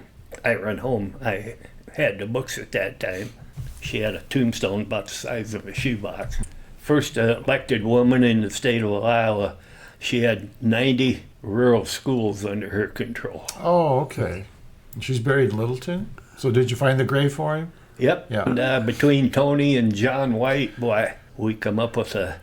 I run home. I had the books at that time. She had a tombstone about the size of a shoebox. First elected woman in the state of Iowa. She had 90 rural schools under her control. Oh, okay. And she's buried in Littleton? So did you find the grave for him? Yep. Yeah. And between Tony and John White, boy, we come up with a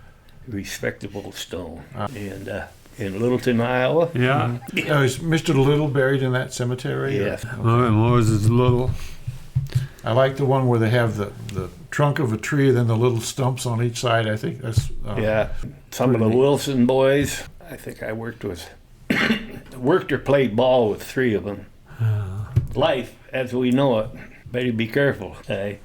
respectable stone. And in Littleton, Iowa. Yeah. Is Mr. Little buried in that cemetery? Yes. Oh, and Moses Little. I like the one where they have the trunk of a tree and then the little stumps on each side. I think that's... Yeah. Some of the Wilson boys, I think I worked or played ball with 3 of them. Life, as we know it, better be careful. I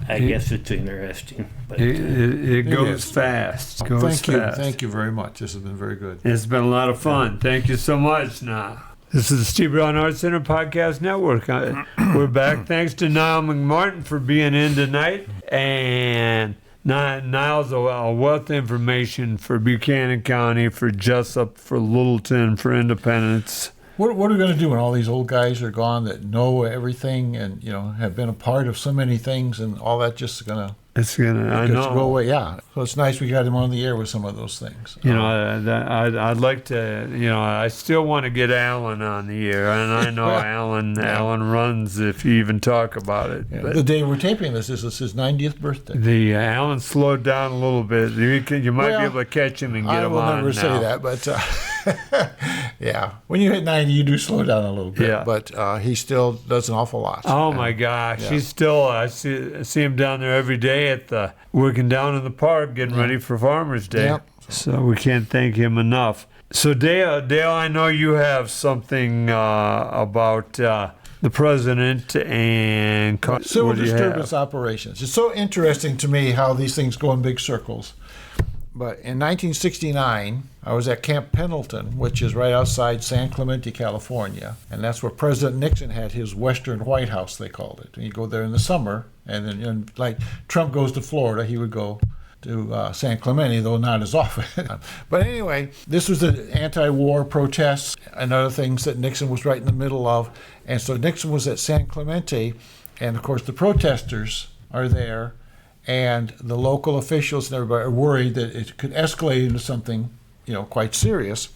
guess it's interesting. But It goes is. fast. Thank you very much. This has been very good. It's been a lot of fun. Thank you so much, Niall. This is the Steve Brown Arts Center Podcast Network. We're back. Thanks to Nyle McMartin for being in tonight. And Niall's a wealth of information for Buchanan County, for Jesup, for Littleton, for Independence. What are we going to do when all these old guys are gone that know everything and have been a part of so many things and all that just going to I know. go away? Yeah. So it's nice we got him on the air with some of those things. I'd like to. I still want to get Alan on the air, and I know Alan runs if you even talk about it. Yeah, But the day we're taping this is his 90th birthday. Alan slowed down a little bit. You might be able to catch him and get him on I will never say that, but yeah, when you hit 90, you do slow down a little bit. Yeah. But he still does an awful lot. Oh my gosh, Yeah. he's still. I see him down there every day working down in the park, getting ready for Farmers Day. Yep. So we can't thank him enough. So Dale, I know you have something about the president and Civil what do you disturbance have? operations. It's so interesting to me how these things go in big circles. But in 1969, I was at Camp Pendleton, which is right outside San Clemente, California. And that's where President Nixon had his Western White House, they called it. And you go there in the summer. And then, like Trump goes to Florida, he would go to San Clemente, though not as often. But anyway, this was the anti-war protests and other things that Nixon was right in the middle of. And so Nixon was at San Clemente. And, of course, the protesters are there. And the local officials and everybody are worried that it could escalate into something, quite serious.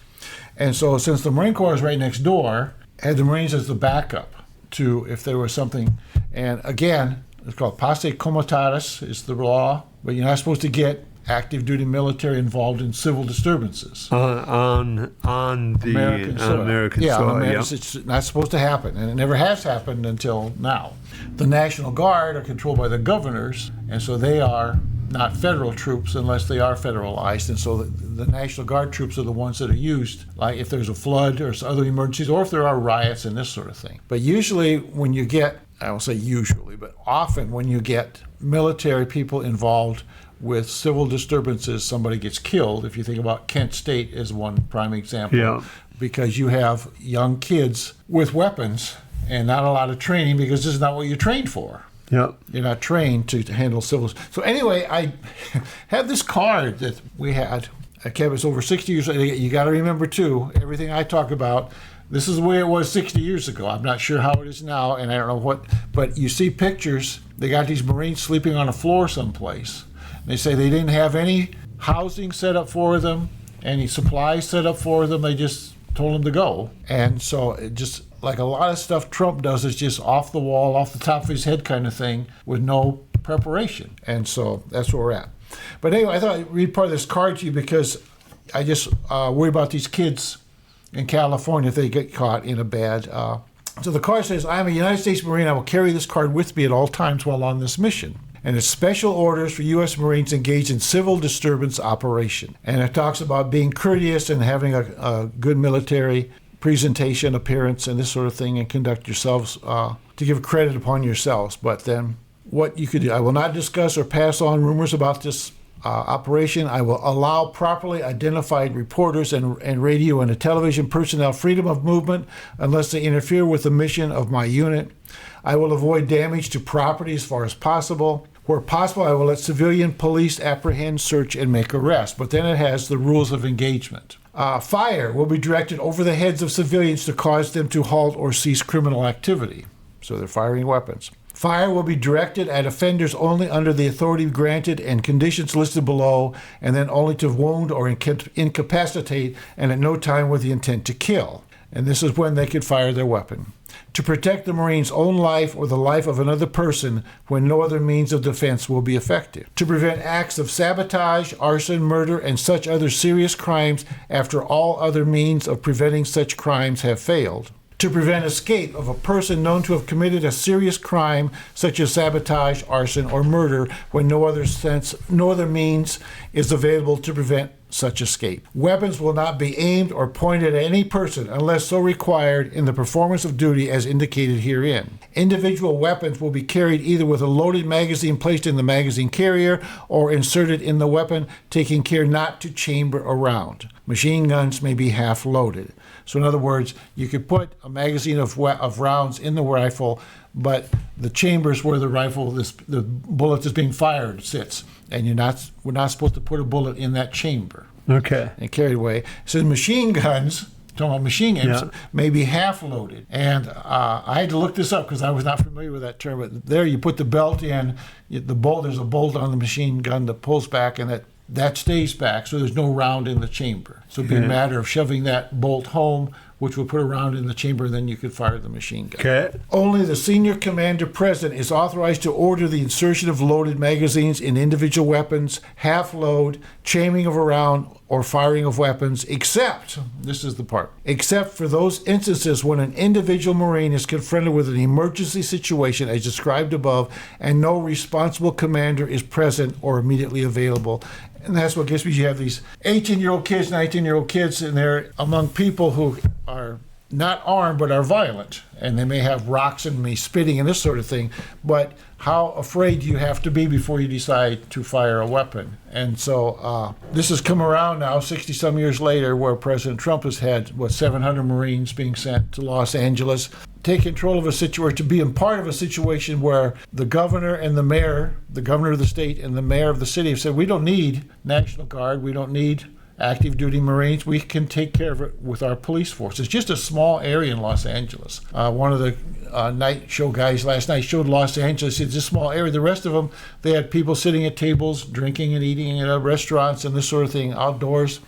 And so since the Marine Corps is right next door, had the Marines as the backup to if there was something. And again, it's called Passe Comitatus is the law, but you're not supposed to get active duty military involved in civil disturbances. On the American soil. American soil. Yeah. It's not supposed to happen, and it never has happened until now. The National Guard are controlled by the governors, and so they are not federal troops unless they are federalized, and so the National Guard troops are the ones that are used, like if there's a flood or other emergencies, or if there are riots and this sort of thing. But usually when you get, I won't say usually, but often when you get military people involved with civil disturbances, somebody gets killed. If you think about Kent State as one prime example, Yeah. because you have young kids with weapons and not a lot of training because this is not what you're trained for. Yep. You're not trained to handle civil. So anyway, I have this card that we had. I kept it over 60 years. You got to remember too, everything I talk about, this is the way it was 60 years ago. I'm not sure how it is now, and I don't know what, but you see pictures. They got these Marines sleeping on a floor someplace. They say they didn't have any housing set up for them, any supplies set up for them. They just told them to go. And so it just like a lot of stuff Trump does is just off the wall, off the top of his head kind of thing with no preparation. And so that's where we're at. But anyway, I thought I'd read part of this card to you because I just worry about these kids in California if they get caught in a bad... So the card says, I am a United States Marine. I will carry this card with me at all times while on this mission. And it's special orders for U.S. Marines engaged in civil disturbance operation. And it talks about being courteous and having a good military presentation, appearance, and this sort of thing, and conduct yourselves to give credit upon yourselves. But then what you could do, I will not discuss or pass on rumors about this operation. I will allow properly identified reporters and radio and television personnel freedom of movement unless they interfere with the mission of my unit. I will avoid damage to property as far as possible. Where possible, I will let civilian police apprehend, search, and make arrest. But then it has the rules of engagement. Fire will be directed over the heads of civilians to cause them to halt or cease criminal activity. So they're firing weapons. Fire will be directed at offenders only under the authority granted and conditions listed below, and then only to wound or incapacitate, and at no time with the intent to kill. And this is when they could fire their weapon. To protect the Marine's own life or the life of another person when no other means of defense will be effective. To prevent acts of sabotage, arson, murder, and such other serious crimes after all other means of preventing such crimes have failed. To prevent escape of a person known to have committed a serious crime such as sabotage, arson, or murder when no other means is available to prevent such escape. Weapons will not be aimed or pointed at any person unless so required in the performance of duty as indicated herein. Individual weapons will be carried either with a loaded magazine placed in the magazine carrier or inserted in the weapon, taking care not to chamber around. Machine guns may be half loaded. So in other words, you could put a magazine of rounds in the rifle, but the chambers where the bullet is being fired sits, and we're not supposed to put a bullet in that chamber. Okay. And carried away. It says machine guns, talking about machine guns, may be half loaded. And I had to look this up because I was not familiar with that term. But there, you put the belt in, there's a bolt on the machine gun that pulls back, and that stays back, so there's no round in the chamber. So it'd be a matter of shoving that bolt home, which will put a round in the chamber, and then you could fire the machine gun. Okay. Only the senior commander present is authorized to order the insertion of loaded magazines in individual weapons, half load, chambering of a round, or firing of weapons, except, this is the part, except for those instances when an individual Marine is confronted with an emergency situation as described above, and no responsible commander is present or immediately available. And that's what gets me. You have these 18-year-old kids, 19-year-old kids, and they're among people who are not armed but are violent. And they may have rocks and may spitting and this sort of thing. But how afraid do you have to be before you decide to fire a weapon? And so this has come around now 60-some years later, where President Trump has had, 700 Marines being sent to Los Angeles, take control of a situation, to be a part of a situation where the governor and the mayor, the governor of the state and the mayor of the city have said, we don't need National Guard, we don't need active duty Marines, we can take care of it with our police force. It's just a small area in Los Angeles. One of the night show guys last night showed Los Angeles. It's a small area. The rest of them, they had people sitting at tables, drinking and eating at restaurants and this sort of thing outdoors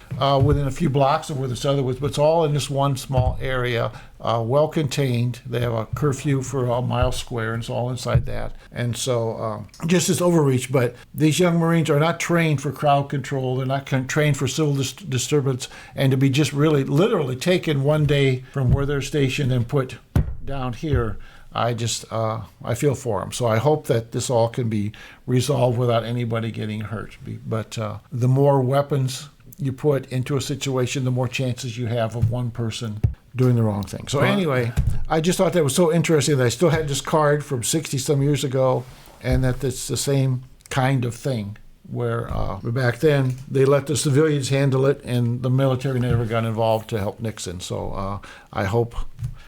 within a few blocks of where this other was. But it's all in this one small area, well contained. They have a curfew for a mile square, and it's all inside that. And so just this overreach. But these young Marines are not trained for crowd control. They're not trained for civil disturbance. And to be just really literally taken one day from where they're stationed and put down here, I feel for them. So I hope that this all can be resolved without anybody getting hurt. But the more weapons you put into a situation, the more chances you have of one person doing the wrong thing. So anyway, I just thought that was so interesting that I still had this card from 60-some years ago, and that it's the same kind of thing, where back then they let the civilians handle it, and the military never got involved to help Nixon. So I hope,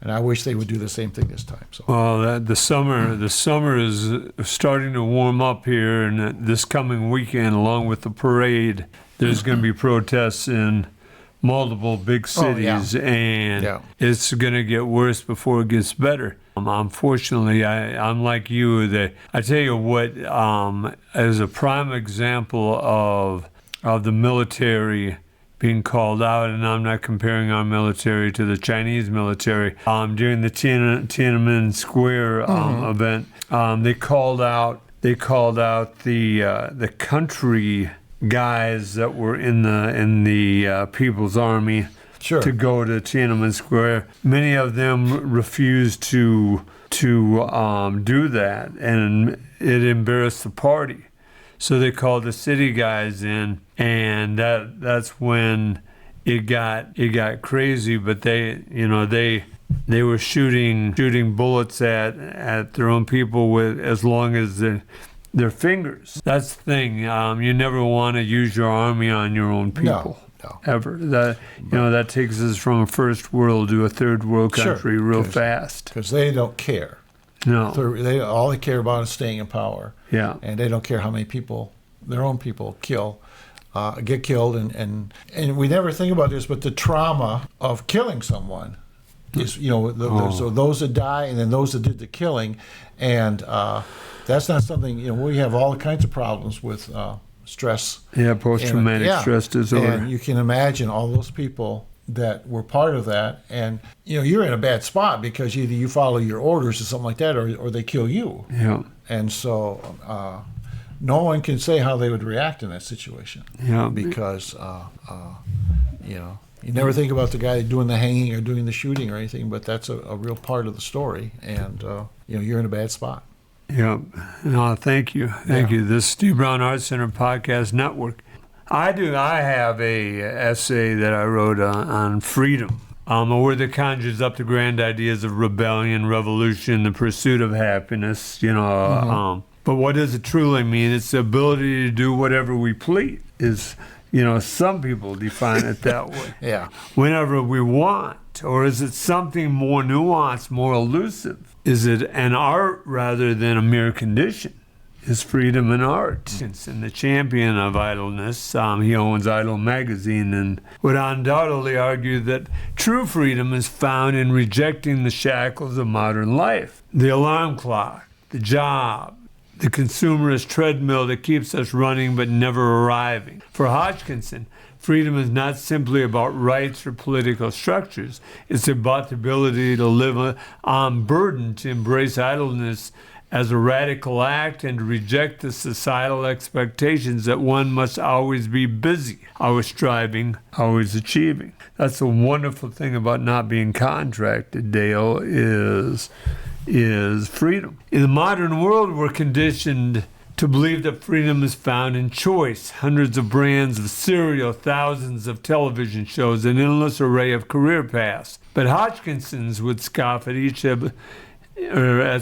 and I wish they would do the same thing this time. So. Well, the summer is starting to warm up here, and this coming weekend, along with the parade, there's going to be protests in multiple big cities, and it's going to get worse before it gets better. Unfortunately, I'm like you. That I tell you what, as a prime example of the military being called out, and I'm not comparing our military to the Chinese military. During the Tiananmen Square event, they called out the country guys that were in the People's Army to go to Tiananmen Square. Many of them refused to do that, and it embarrassed the party. So they called the city guys in, and that's when it got crazy. But they were shooting bullets at their own people with as long as their fingers. That's the thing. You never want to use your army on your own people. No. Ever. That takes us from a first world to a third world country real fast. Because they don't care. No. All they care about is staying in power. Yeah. And they don't care how many people, their own people, get killed. And we never think about this, but the trauma of killing someone is, so those that die and then those that did the killing. And that's not something, we have all kinds of problems with stress. Yeah, post-traumatic stress disorder. And you can imagine all those people that were part of that, and you're in a bad spot because either you follow your orders or something like that, or they kill you. Yeah. And so no one can say how they would react in that situation. Yeah. Because you never think about the guy doing the hanging or doing the shooting or anything, but that's a real part of the story, and you're in a bad spot. Yeah. No, thank you. Thank you. This Steve Brown Arts Center Podcast Network. I have a essay that I wrote on freedom, where it conjures up the grand ideas of rebellion, revolution, the pursuit of happiness, but what does it truly mean? It's the ability to do whatever we please. Some people define it that way. Yeah. Whenever we want, or is it something more nuanced, more elusive? Is it an art rather than a mere condition? Is freedom an art? And the champion of idleness, he owns Idle magazine, and would undoubtedly argue that true freedom is found in rejecting the shackles of modern life. The alarm clock, the job, the consumerist treadmill that keeps us running but never arriving. For Hodgkinson, freedom is not simply about rights or political structures. It's about the ability to live unburdened, to embrace idleness as a radical act, and to reject the societal expectations that one must always be busy, always striving, always achieving. That's the wonderful thing about not being contracted, Dale, is freedom. In the modern world, we're conditioned to believe that freedom is found in choice. Hundreds of brands of cereal, thousands of television shows, an endless array of career paths. But Hodgkinsons would scoff at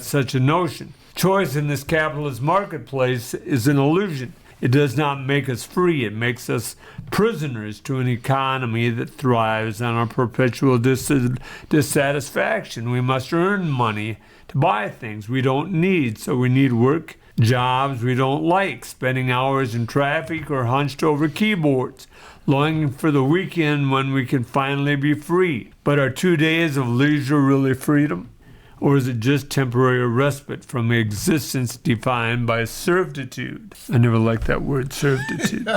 such a notion. Choice in this capitalist marketplace is an illusion. It does not make us free. It makes us prisoners to an economy that thrives on our perpetual dissatisfaction. We must earn money to buy things we don't need, so we need work, jobs we don't like, spending hours in traffic or hunched over keyboards, longing for the weekend when we can finally be free. But are 2 days of leisure really freedom? Or is it just temporary respite from existence defined by servitude? I never liked that word, servitude.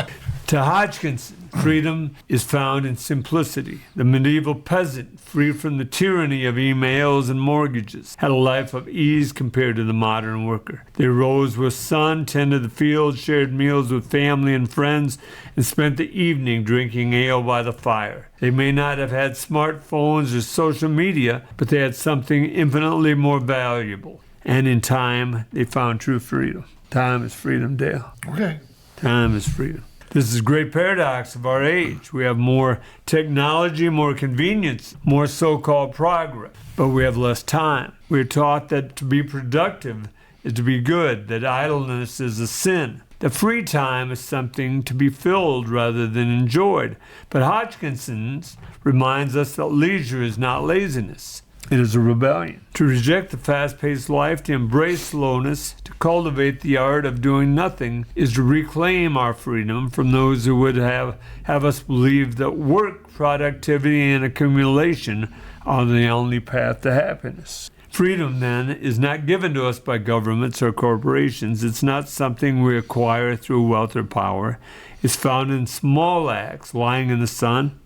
To Hodgkinson, freedom is found in simplicity. The medieval peasant, free from the tyranny of emails and mortgages, had a life of ease compared to the modern worker. They rose with sun, tended the fields, shared meals with family and friends, and spent the evening drinking ale by the fire. They may not have had smartphones or social media, but they had something infinitely more valuable. And in time, they found true freedom. Time is freedom, Dale. Okay. Time is freedom. This is a great paradox of our age. We have more technology, more convenience, more so-called progress, but we have less time. We're taught that to be productive is to be good, that idleness is a sin. The free time is something to be filled rather than enjoyed. But Hodgkinson reminds us that leisure is not laziness. It is a rebellion. To reject the fast-paced life, to embrace slowness, to cultivate the art of doing nothing, is to reclaim our freedom from those who would have us believe that work, productivity, and accumulation are the only path to happiness. Freedom, then, is not given to us by governments or corporations. It's not something we acquire through wealth or power. It's found in small acts, lying in the sun,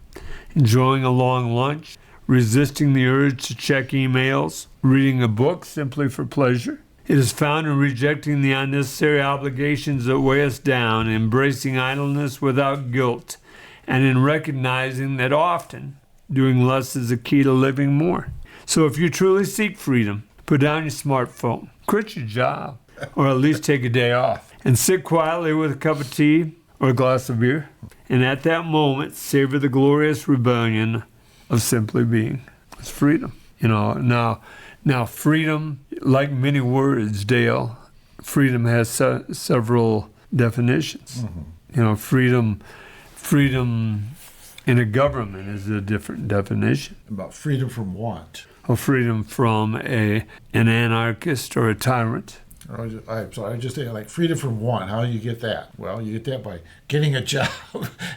enjoying a long lunch, resisting the urge to check emails, reading a book simply for pleasure. It is found in rejecting the unnecessary obligations that weigh us down, embracing idleness without guilt, and in recognizing that often doing less is the key to living more. So if you truly seek freedom, put down your smartphone, quit your job, or at least take a day off, and sit quietly with a cup of tea or a glass of beer, and at that moment savor the glorious rebellion of simply being. It's freedom. Now freedom, like many words, Dale, freedom has several definitions. Mm-hmm. Freedom in a government is a different definition. About freedom from what? of freedom from an anarchist or a tyrant. I'm sorry, I just say like freedom from one. How do you get that? Well, you get that by getting a job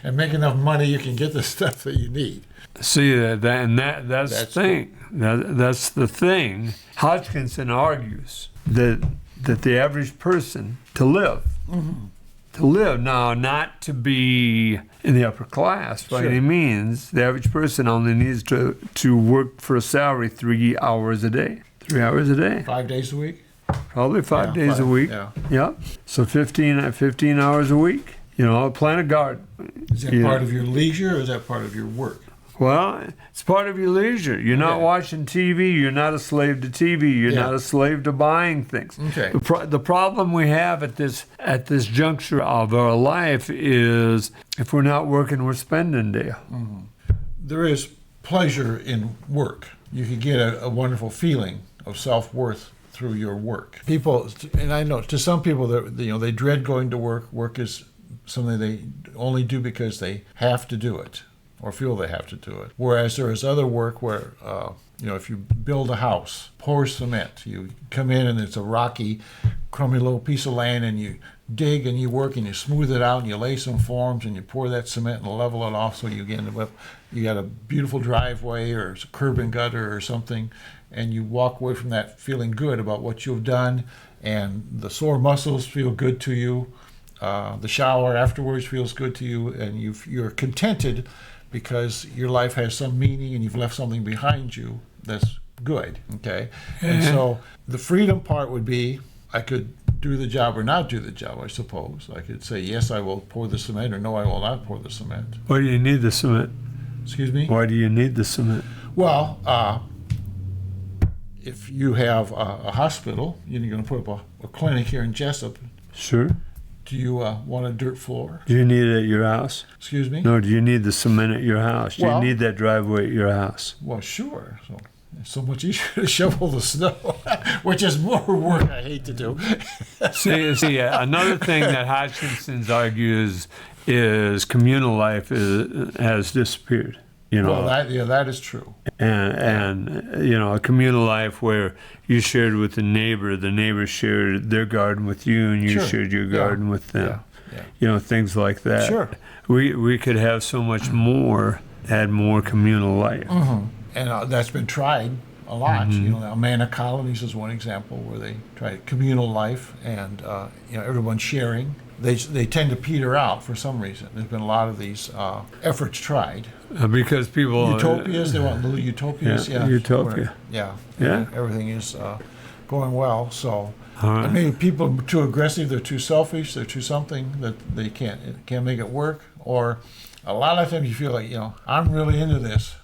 and making enough money you can get the stuff that you need. See that's the thing. That's the thing. Hodgkinson argues that the average person to live now, not to be in the upper class by any means. The average person only needs to work for a salary 3 hours a day. 3 hours a day. 5 days a week. Probably 5 days a week. Yeah. So 15 hours a week. Plant a garden. Is that part of your leisure or is that part of your work? Well, it's part of your leisure. You're not watching TV. You're not a slave to TV. You're not a slave to buying things. Okay. The problem we have at this juncture of our life is if we're not working, we're spending, Dale. Mm-hmm. There is pleasure in work. You can get a wonderful feeling of self-worth through your work. People, and I know to some people, they dread going to work. Work is something they only do because they have to do it or feel they have to do it. Whereas there is other work where, if you build a house, pour cement, you come in and it's a rocky, crummy little piece of land and you dig and you work and you smooth it out and you lay some forms and you pour that cement and level it off so you got a beautiful driveway or a curb and gutter or something, and you walk away from that feeling good about what you've done, and the sore muscles feel good to you. The shower afterwards feels good to you, and you're contented because your life has some meaning and you've left something behind you that's good, okay? And so the freedom part would be I could do the job or not do the job, I suppose. I could say, yes, I will pour the cement, or no, I will not pour the cement. Why do you need the cement? Excuse me? Why do you need the cement? Well, if you have a hospital, you're going to put up a clinic here in Jesup. Sure. Do you want a dirt floor? Do you need it at your house? Excuse me? No, do you need the cement at your house? Do Well, you need that driveway at your house? Well, sure. So it's so much easier to shovel the snow, which is more work I hate to do. See, another thing that Hodgkinson argues is communal life has disappeared. Well, that is true. And a communal life where you shared with the neighbor shared their garden with you, and you shared your garden with them. Yeah. Things like that. Sure. We could have so much more, add more communal life. Mm-hmm. And that's been tried a lot. Mm-hmm. Amana colonies is one example where they tried communal life and everyone sharing. They tend to peter out for some reason. There's been a lot of these efforts tried. Because people... Utopias, they want little utopias. Yeah, utopia. Where everything is going well. So, right. I mean, people are too aggressive, they're too selfish, they're too something that they can't make it work. Or a lot of times you feel like, I'm really into this.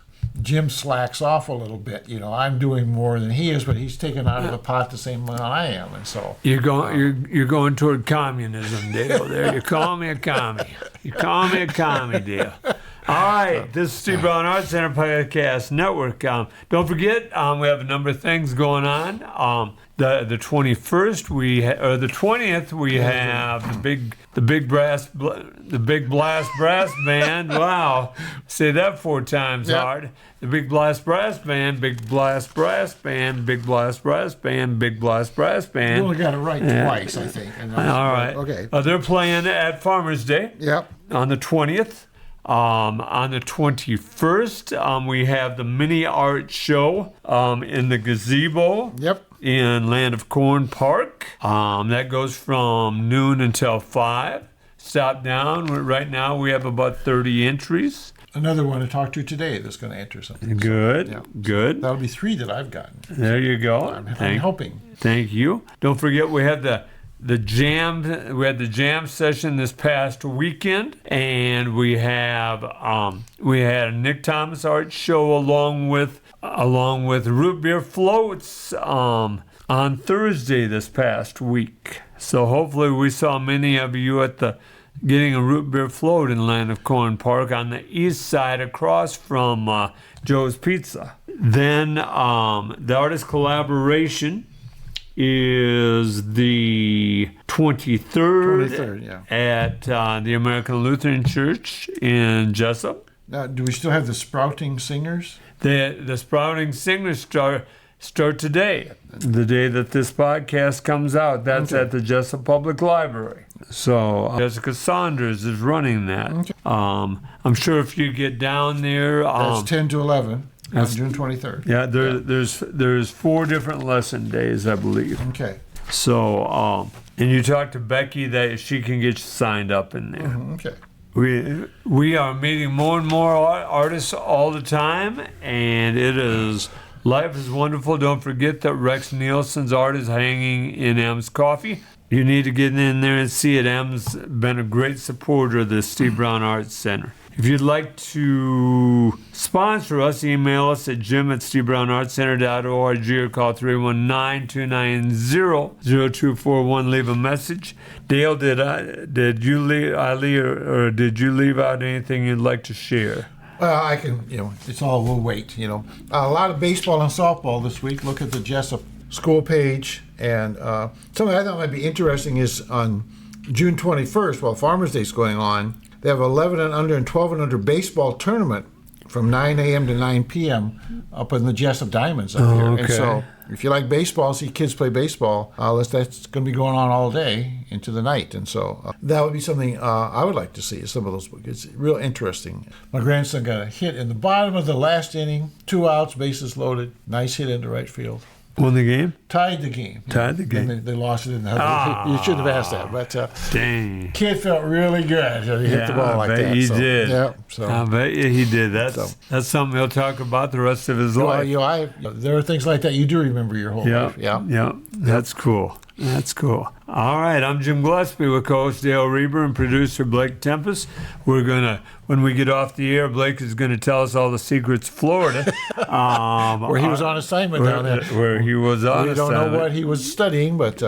Jim slacks off a little bit. I'm doing more than he is, but he's taking out of the pot the same amount I am, and so you're going toward communism, Dale. There, you call me a commie. You call me a commie, Dale. All right, this is Steve Brown Arts Center Podcast Network. Don't forget, we have a number of things going on. The 21st, the 20th, we have the big blast brass band. Wow, say that 4 times hard. The big blast brass band, big blast brass band, big blast brass band, big blast brass band. You only got it right twice, I think. All right. Okay. They're playing at Farmers Day. Yep. On the 20th. On the 21st, we have the mini art show in the gazebo. Yep. In Land of Corn Park. That goes from noon until 5. Stop down. Right now we have about 30 entries. Another one to talk to today that's going to enter something. Good. So, Good. That'll be 3 that I've gotten. There you go. I'm hoping. Thank you. Don't forget we have the jam. We had the jam session this past weekend, and we had a Nick Thomas art show along with root beer floats on Thursday this past week. So hopefully we saw many of you at getting a root beer float in Land of Corn Park on the east side across from Joe's Pizza. Then the artist collaboration is the 23rd at the American Lutheran Church in Jesup. Now, do we still have the Sprouting Singers? The Sprouting Singers start today, the day that this podcast comes out. That's at the Jesup Public Library. So Jessica Saunders is running that. Okay. I'm sure if you get down there, That's 10 to 11 on June 23rd. yeah, there's 4 different lesson days, I believe. Okay. So and you talk to Becky that she can get you signed up in there. Okay. We are meeting more and more artists all the time, and life is wonderful. Don't forget that Rex Nielsen's art is hanging in M's Coffee. You need to get in there and see it. M's been a great supporter of the Steve Brown Arts Center. If you'd like to sponsor us, email us at jim@stevebrownartscenter.org or call 319-290-0241. Leave a message. Dale, did you leave out anything you'd like to share? Well, I can, it's all, we'll wait, A lot of baseball and softball this week. Look at the Jesup school page. And something I thought might be interesting is on June 21st, while Farmers Day is going on, they have 11 and under and 12 and under baseball tournament from 9 a.m. to 9 p.m. up in the Jesup Diamonds up here. Okay. And so if you like baseball, see kids play baseball, that's going to be going on all day into the night. And so that would be something I would like to see, some of those books. It's real interesting. My grandson got a hit in the bottom of the last inning, 2 outs, bases loaded, nice hit into right field. Won the game? Tied the game. Tied the game. And they lost it in the You shouldn't have asked that, but dang. Kid felt really good. He hit the ball like I bet that. he did. Yeah, so. I bet you he did. That's something he'll talk about the rest of his life. There are things like that you do remember your whole life. Yeah. That's cool. That's cool. All right, I'm Jim Gillespie with co-host Dale Rueber and producer Blake Tempus. When we get off the air, Blake is gonna tell us all the secrets of Florida. Where he was on assignment down there. Where he was on assignment. We don't know what he was studying, but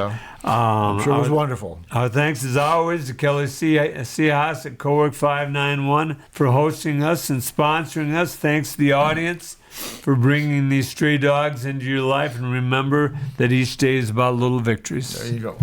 I'm sure it was wonderful. Our thanks, as always, to Kelly Seahas at Cowork 591 for hosting us and sponsoring us. Thanks to the audience for bringing these stray dogs into your life. And remember that each day is about little victories. There you go.